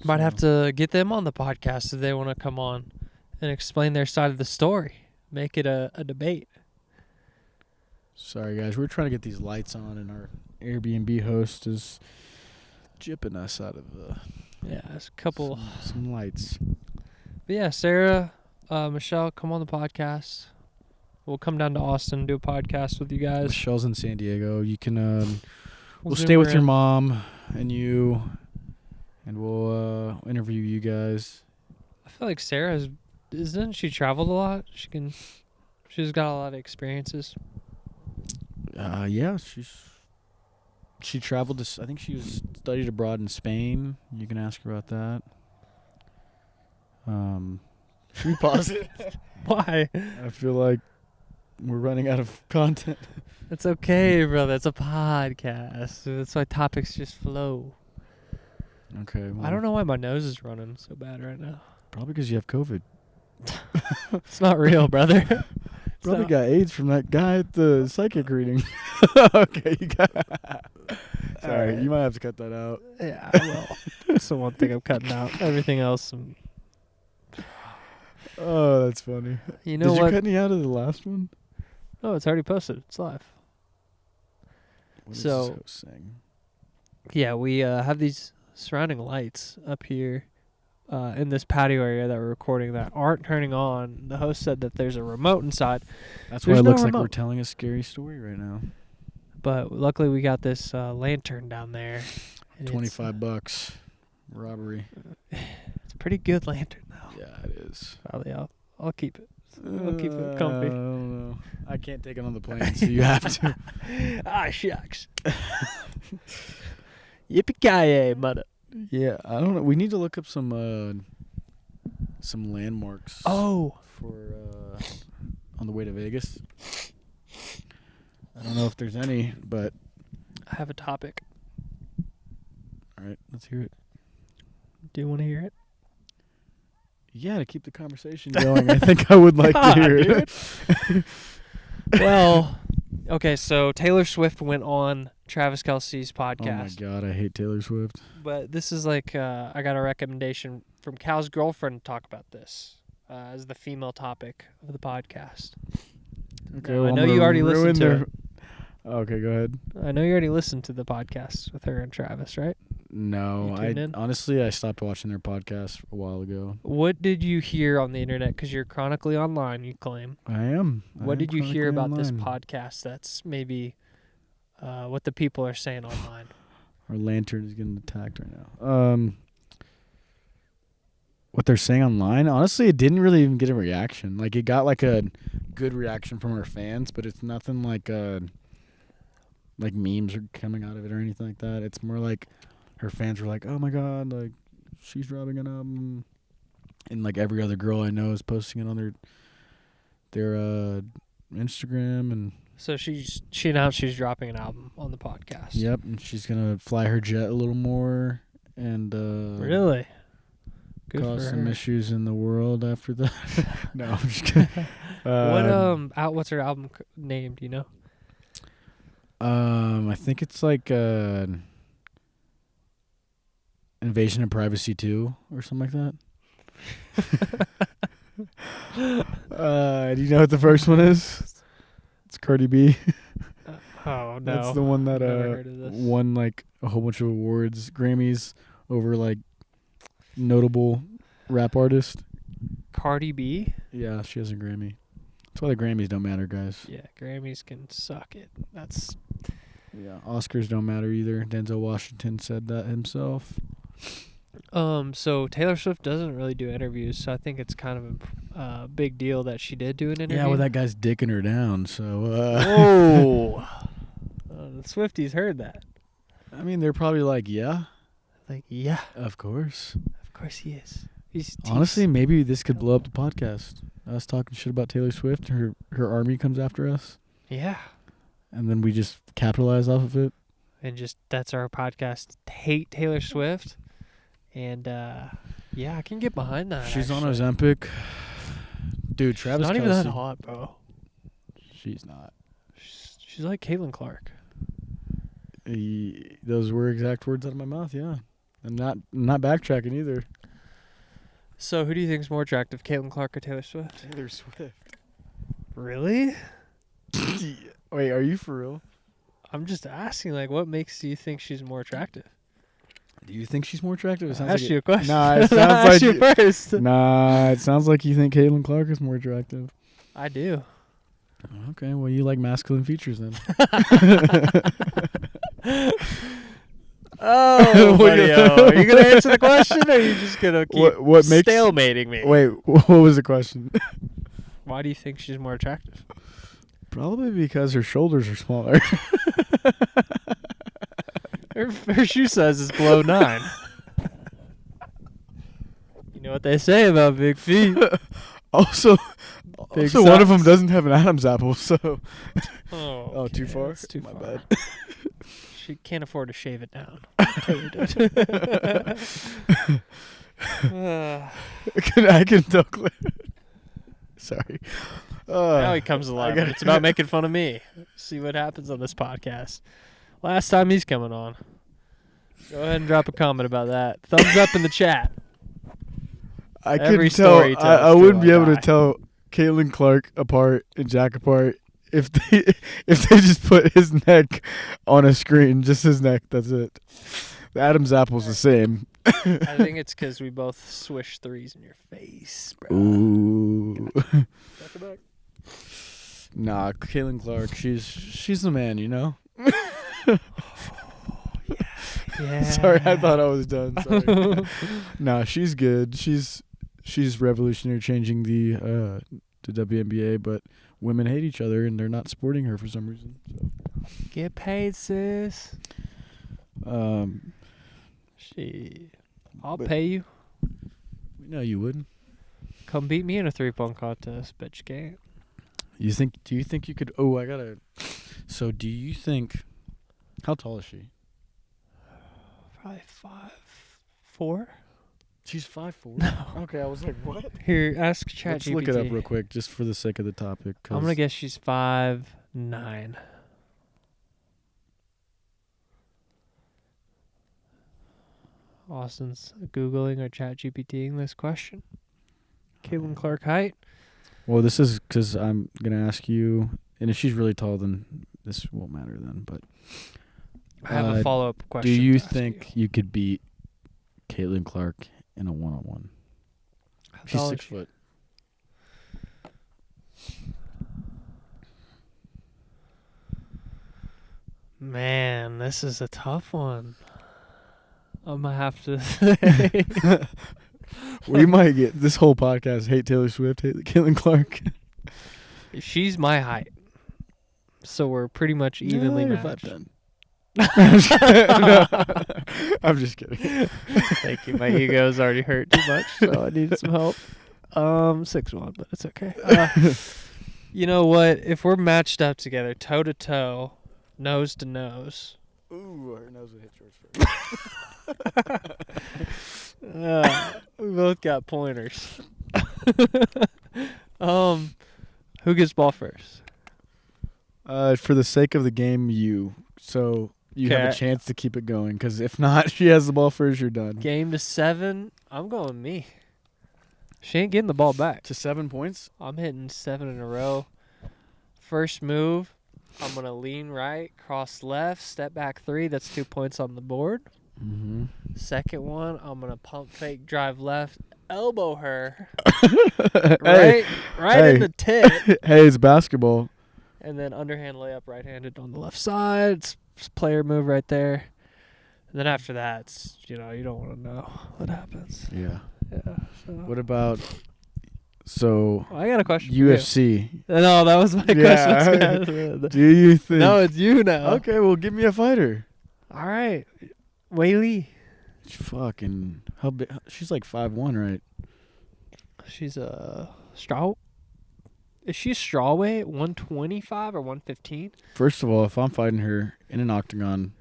Might have to get them on the podcast if they want to come on and explain their side of the story. Make it a debate. Sorry, guys. We're trying to get these lights on, and our Airbnb host is jipping us out of Yeah, there's a couple. some lights. But yeah, Sarah, Michelle, come on the podcast. We'll come down to Austin and do a podcast with you guys. Michelle's in San Diego. You can we'll zoom stay with her your in. mom and you, and we'll interview you guys. I feel like Sarah's, isn't she traveled a lot? She's got a lot of experiences. Yeah, she traveled to. I think she studied abroad in Spain. You can ask her about that. Should we pause it? Why? I feel like we're running out of content. It's okay, brother. It's a podcast. That's why topics just flow. Okay. Well, I don't know why my nose is running so bad right now. Probably because you have COVID. It's not real, brother. Probably So- got AIDS from that guy at the psychic reading. Okay, you got. Sorry, Alright. you might have to cut that out. Yeah, well, that's the one thing I'm cutting out. Everything else, Oh, that's funny. you know Did you what? cut any out of the last one? Oh, it's already posted. It's live. What is So- this host saying? Yeah, we have these surrounding lights up here in this patio area that we're recording that aren't turning on. The host said that there's a remote inside, That's why There's it no looks like we're remote. telling a scary story right now. but luckily we got this lantern down there. and $25 robbery. It's a pretty good lantern, though. Yeah, it is. Probably I'll keep it. I'll keep it comfy. I don't know. I can't take it on the plane, so you have to. Ah, shucks. Yippee-ki-yay, mother. Yeah, I don't know. We need to look up some landmarks. Oh. For on the way to Vegas. I don't know if there's any, but I have a topic. all right, let's hear it. Do you want to hear it? Yeah, to keep the conversation going. I think I would like to hear it. Well, okay, so Taylor Swift went on Travis Kelce's podcast. Oh my God, I hate Taylor Swift. But this is like, I got a recommendation from Cal's girlfriend to talk about this as the female topic of the podcast. Okay, Now, well, I know you already listened to it. Okay, go ahead. I know you already listened to the podcast with her and Travis, right? No, You tuned in? honestly I stopped watching their podcast a while ago. What did you hear on the internet? Because you're chronically online, you claim. I am. What did you hear chronically about this online. podcast that's maybe what the people are saying online? Our lantern is getting attacked right now. What they're saying online, honestly, it didn't really even get a reaction. Like, it got like a good reaction from our fans, but it's nothing like memes are coming out of it or anything like that. It's more like her fans were like, "Oh my God, like she's dropping an album," and like every other girl I know is posting it on their Instagram. And So she announced she's dropping an album on the podcast. yep, and she's gonna fly her jet a little more and Really? Good cause for some her. issues in the world after that. No, I'm just kidding. What's her album named? You know? I think it's like Invasion of Privacy 2 or something like that. Do you know what the first one is? It's Cardi B. Oh no, That's the one that Never heard of this. won like a whole bunch of awards, Grammys, over like notable rap artist. Cardi B. Yeah, she has a Grammy. That's why the Grammys don't matter, guys. Yeah, Grammys can suck it. That's Yeah, Oscars don't matter either. Denzel Washington said that himself. So Taylor Swift doesn't really do interviews, so I think it's kind of a big deal that she did do an interview. Yeah, well, that guy's dicking her down, so... Whoa. The Swifties heard that. I mean, they're probably like, yeah, Like, yeah, of course. of course he is. He's Honestly, maybe this could blow up the podcast. Us talking shit about Taylor Swift, her army comes after us, yeah. and then we just capitalize off of it. And just that's our podcast. Hate Taylor Swift. And yeah, I can get behind that. She's on actually. Ozempic. Dude, Travis She's not Kelce. even that hot, bro. She's not. She's like Caitlin Clark. Those were exact words out of my mouth, yeah. I'm not backtracking either. So who do you think's more attractive, Caitlin Clark or Taylor Swift? Taylor Swift. Really? Wait, are you for real? I'm just asking, like, what makes you think she's more attractive? Do you think she's more attractive? It I asked like you a question. Nah, it I sounds asked like you first. Nah, it sounds like you think Caitlin Clark is more attractive. I do. Okay, well, you like masculine features then. Oh, buddy-o. Are you going to answer the question, or are you just going to keep what makes stalemating me? Wait, what was the question? Why do you think she's more attractive? Probably because her shoulders are smaller. Her shoe size is below 9. You know what they say about big feet. Also, Big one of them socks. doesn't have an Adam's apple, so... Oh, too far? That's too My far. bad. She can't afford to shave it down. I can tell clear. Sorry. Now he comes alive. It's about making fun of me. See what happens on this podcast. Last time he's coming on. Go ahead and drop a comment about that. Thumbs up in the chat. I Every couldn't tell. story he tells I to wouldn't be our able to guy. tell Caitlin Clark apart and Jack apart if they just put his neck on a screen, just his neck. That's it. The Adam's apple's the same. I think it's because we both swish threes in your face, bro. Ooh. Back to back. Nah, Caitlin Clark. She's the man, you know. Yeah. Sorry, I thought I was done. Sorry. Nah, she's good. She's revolutionary, changing the WNBA, but women hate each other and they're not supporting her for some reason. So. Get paid, sis. I'll But- pay you. No, you wouldn't. Come beat me in a 3-point contest. Bet you can't. Do you think you could? Oh, I gotta. So, do you think? How tall is she? Probably 5'4". She's 5'4". No. Okay, I was like, what? Here, ask ChatGPT. Let's look it up real quick, just for the sake of the topic. I'm gonna guess she's 5'9". Austin's Googling or ChatGPTing this question. Caitlin Clark height. Well, this is because I'm gonna ask you, and if she's really tall, then this won't matter then. But I have a follow-up question. do you think you could beat Caitlin Clark in a one-on-one? She's 6 foot. Man, this is a tough one. I'm gonna have to say. We might get this whole podcast hate Taylor Swift, hate Caitlin Clark. She's my height, so we're pretty much evenly matched. No, I'm just kidding. Thank you. My ego is already hurt too much, so I need some help. 6'1", but it's okay. You know what? If we're matched up together, toe to toe, nose to nose. Ooh, her nose would hit yours first. We both got pointers. Who gets ball first? For the sake of the game, you. So you have a chance to keep it going, because if not, she has the ball first, you're done. Game to 7. I'm going me. She ain't getting the ball back. To 7 points? I'm hitting 7 in a row. First move, I'm going to lean right, cross left, step back 3. That's 2 points on the board. Mm-hmm. Second one, I'm going to pump fake, drive left, elbow her. Hey, right in the tit. Hey, it's basketball. And then underhand layup right-handed on the left side. It's player move right there. And then after that, it's, you don't want to know what happens. Yeah. Yeah. So. What about, I got a question UFC? for you. No, that was my question. Do you think? No, it's you now. Okay, well, give me a fighter. All right. Weili. Fucking, how big? She's like 5'1", right? She's a straw. Is she a strawweight? 125 or 115? First of all, if I'm fighting her in an octagon,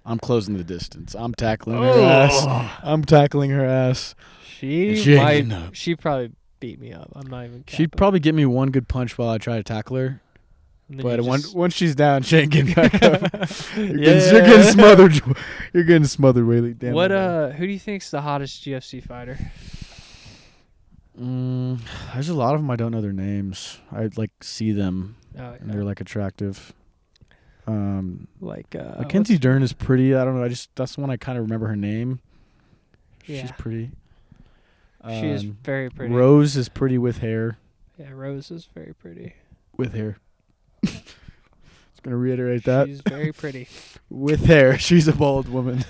I'm closing the distance. I'm tackling her ass. I'm tackling her ass. She probably beat me up. I'm not even capping. She'd probably get me one good punch while I try to tackle her. But once she's down, she ain't getting back up. You're getting smothered. You're getting smothered, Weili. Damn. Who do you think's the hottest UFC fighter? There's a lot of them I don't know their names. I see them, and they're attractive. Mackenzie Dern is pretty. I don't know. That's the one I kind of remember her name. Yeah. She's pretty. She is very pretty. Rose is pretty with hair. Yeah, Rose is very pretty. With hair. Just gonna reiterate that. She's very pretty. With hair. She's a bald woman.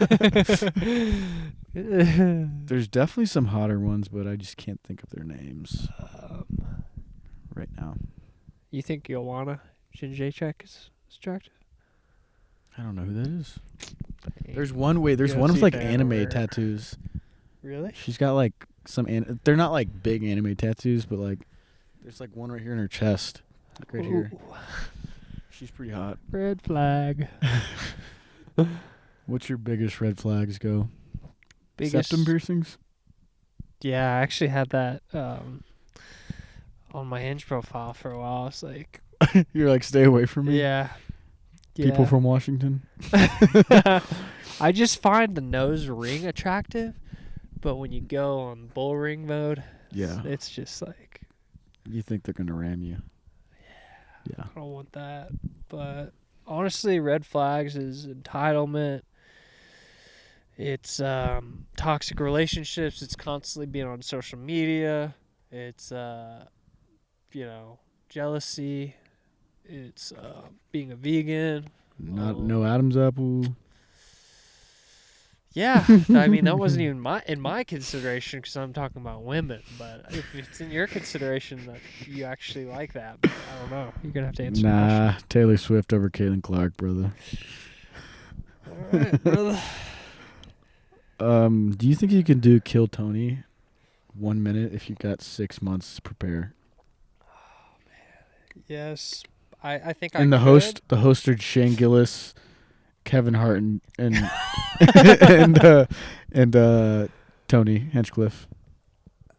There's definitely some hotter ones, but I just can't think of their names right now. You think Joanna Jędrzejczyk is attractive? I don't know who that is. There's one with anime tattoos. Really? She's got some they're not big anime tattoos, but there's one right here in her chest, right here. She's pretty hot. Red flag. What's your biggest red flags go? Septum piercings? Yeah, I actually had that on my Hinge profile for a while. It's you're stay away from me. Yeah. People from Washington. I just find the nose ring attractive, but when you go on bull ring mode, it's just you think they're gonna ram you. Yeah. I don't want that. But honestly, red flags is entitlement. It's toxic relationships. It's constantly being on social media. It's jealousy. It's being a vegan. No Adam's apple. Yeah, I mean that wasn't even in my consideration because I'm talking about women. But if it's in your consideration that you actually like that, I don't know. You're gonna have to answer. Nah, Taylor Swift over Caitlin Clark, brother. All right, brother. Do you think you can do Kill Tony 1 minute if you got 6 months to prepare? Oh man, yes. I think and the host are Shane Gillis, Kevin Hart, and Tony Hinchcliffe.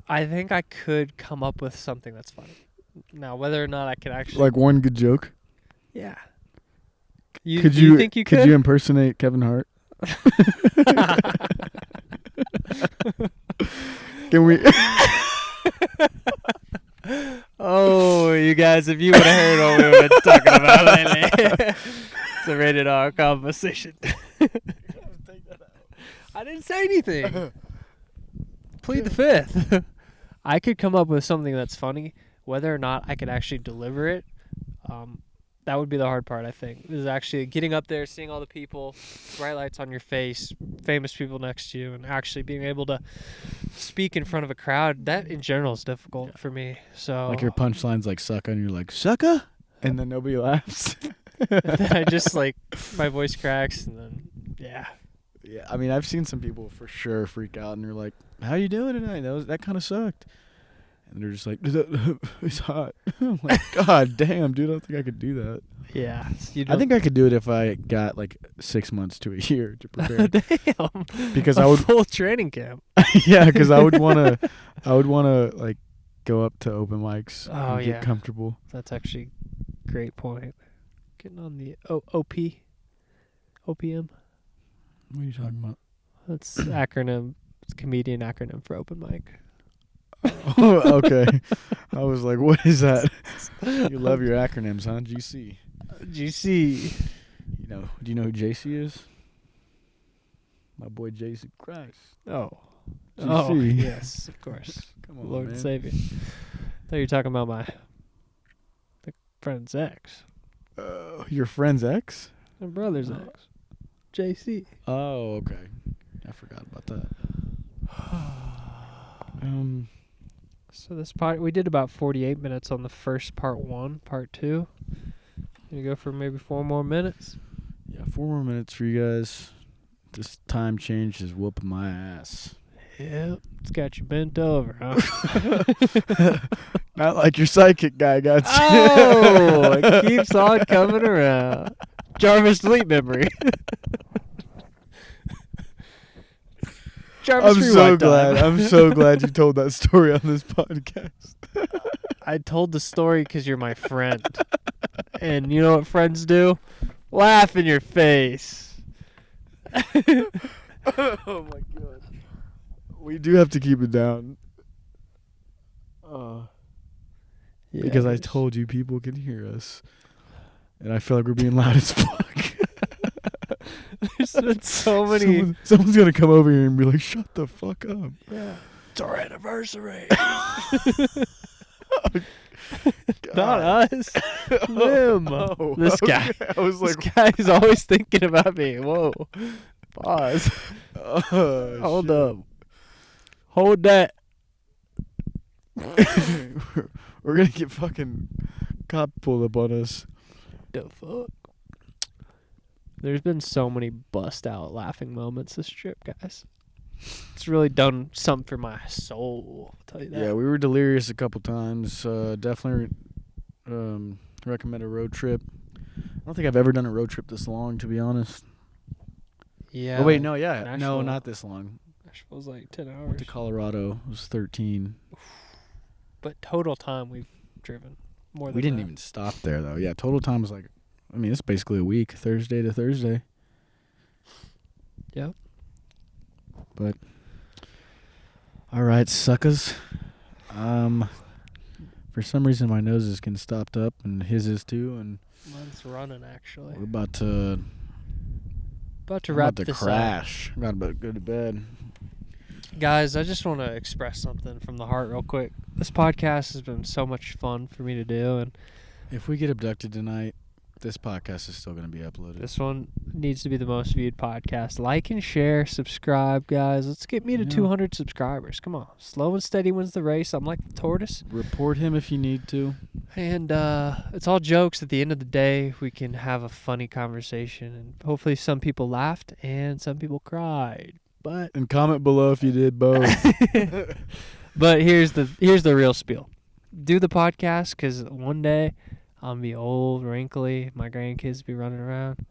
I think I could come up with something that's funny. Now, whether or not I could actually... Like one good joke? Yeah. You think you could? Could you impersonate Kevin Hart? Can we... Oh, you guys, if you would have heard what we've been talking about lately. It's a rated R conversation. I didn't say anything. Plead the fifth. I could come up with something that's funny. Whether or not I could actually deliver it, that would be the hard part, I think. Is actually getting up there, seeing all the people, bright lights on your face, famous people next to you, and actually being able to speak in front of a crowd. That, in general, is difficult for me. So, like your punchlines like sucka, and you're like, sucka? And then nobody laughs. and then I just, like, my voice cracks, and then, yeah. Yeah, I mean, I've seen some people for sure freak out, and they're like, how you doing tonight? That kind of sucked. And they're just like, it's hot. I'm like, God damn, dude, I don't think I could do that. Yeah. I think I could do it if I got like 6 months to a year to prepare. Damn. Because I would full training camp. Yeah, because I would want to like go up to open mics and get comfortable. That's actually a great point. Getting on the OPM. What are you talking about? That's acronym. It's comedian acronym for open mic. Oh, okay. I was like, what is that? You love your acronyms, huh? GC. GC. Do you know who JC is? My boy JC Christ. Oh. GC. Oh, yes, of course. Come on, Lord man. and Savior. I thought you were talking about my friend's ex. Your friend's ex? My brother's ex. JC. Oh, okay. I forgot about that. So this part, we did about 48 minutes on the first part 1. Part 2. Gonna go for maybe 4 more minutes. Yeah, 4 more minutes for you guys. This time change is whooping my ass. Yep, it's got you bent over, huh? Not like your psychic guy got you. Oh, it keeps on coming around. Jarvis delete memory. Jarvis I'm so glad you told that story on this podcast. I told the story because you're my friend. And you know what friends do? Laugh in your face. Oh my god. We do have to keep it down. Because I told you people can hear us. And I feel like we're being loud as fuck. There's been so many. Someone's going to come over here and be like, shut the fuck up. Yeah. It's our anniversary. God. Not us. Them. Oh, This guy. I was like, This guy's always thinking about me. Whoa. Pause. Hold up. Hold that. We're going to get fucking cop pulled up on us. The fuck? There's been so many bust out laughing moments this trip, guys. It's really done something for my soul. I'll tell you that. Yeah, we were delirious a couple times. Definitely recommend a road trip. I don't think I've ever done a road trip this long, to be honest. Yeah. Oh, wait, no, yeah. Nashville. No, not this long. Nashville's like 10 Went hours. to Colorado. It was 13. But total time we've driven more than We didn't that. even stop there, though. Yeah, total time was like, I mean, it's basically a week, Thursday to Thursday. Yep. But, all right, suckers. For some reason, my nose is getting stopped up, and his is too, and Mine's running, actually. we're about to About wrap this crash. I'm about to go to bed. Guys, I just want to express something from the heart real quick. This podcast has been so much fun for me to do, and If we get abducted tonight, this podcast is still going to be uploaded. this one needs to be the most viewed podcast. Like and share, subscribe, guys. Let's get me to 200 subscribers. Come on. Slow and steady wins the race. I'm like the tortoise. Report him if you need to. And it's all jokes. At the end of the day, we can have a funny conversation. And hopefully some people laughed and some people cried. But And comment below if you did both. But here's the real spiel. Do the podcast because one day I'm be old, wrinkly. My grandkids be running around.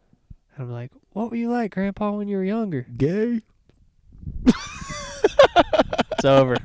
And I'm like, what were you like, Grandpa, when you were younger? Gay? It's over.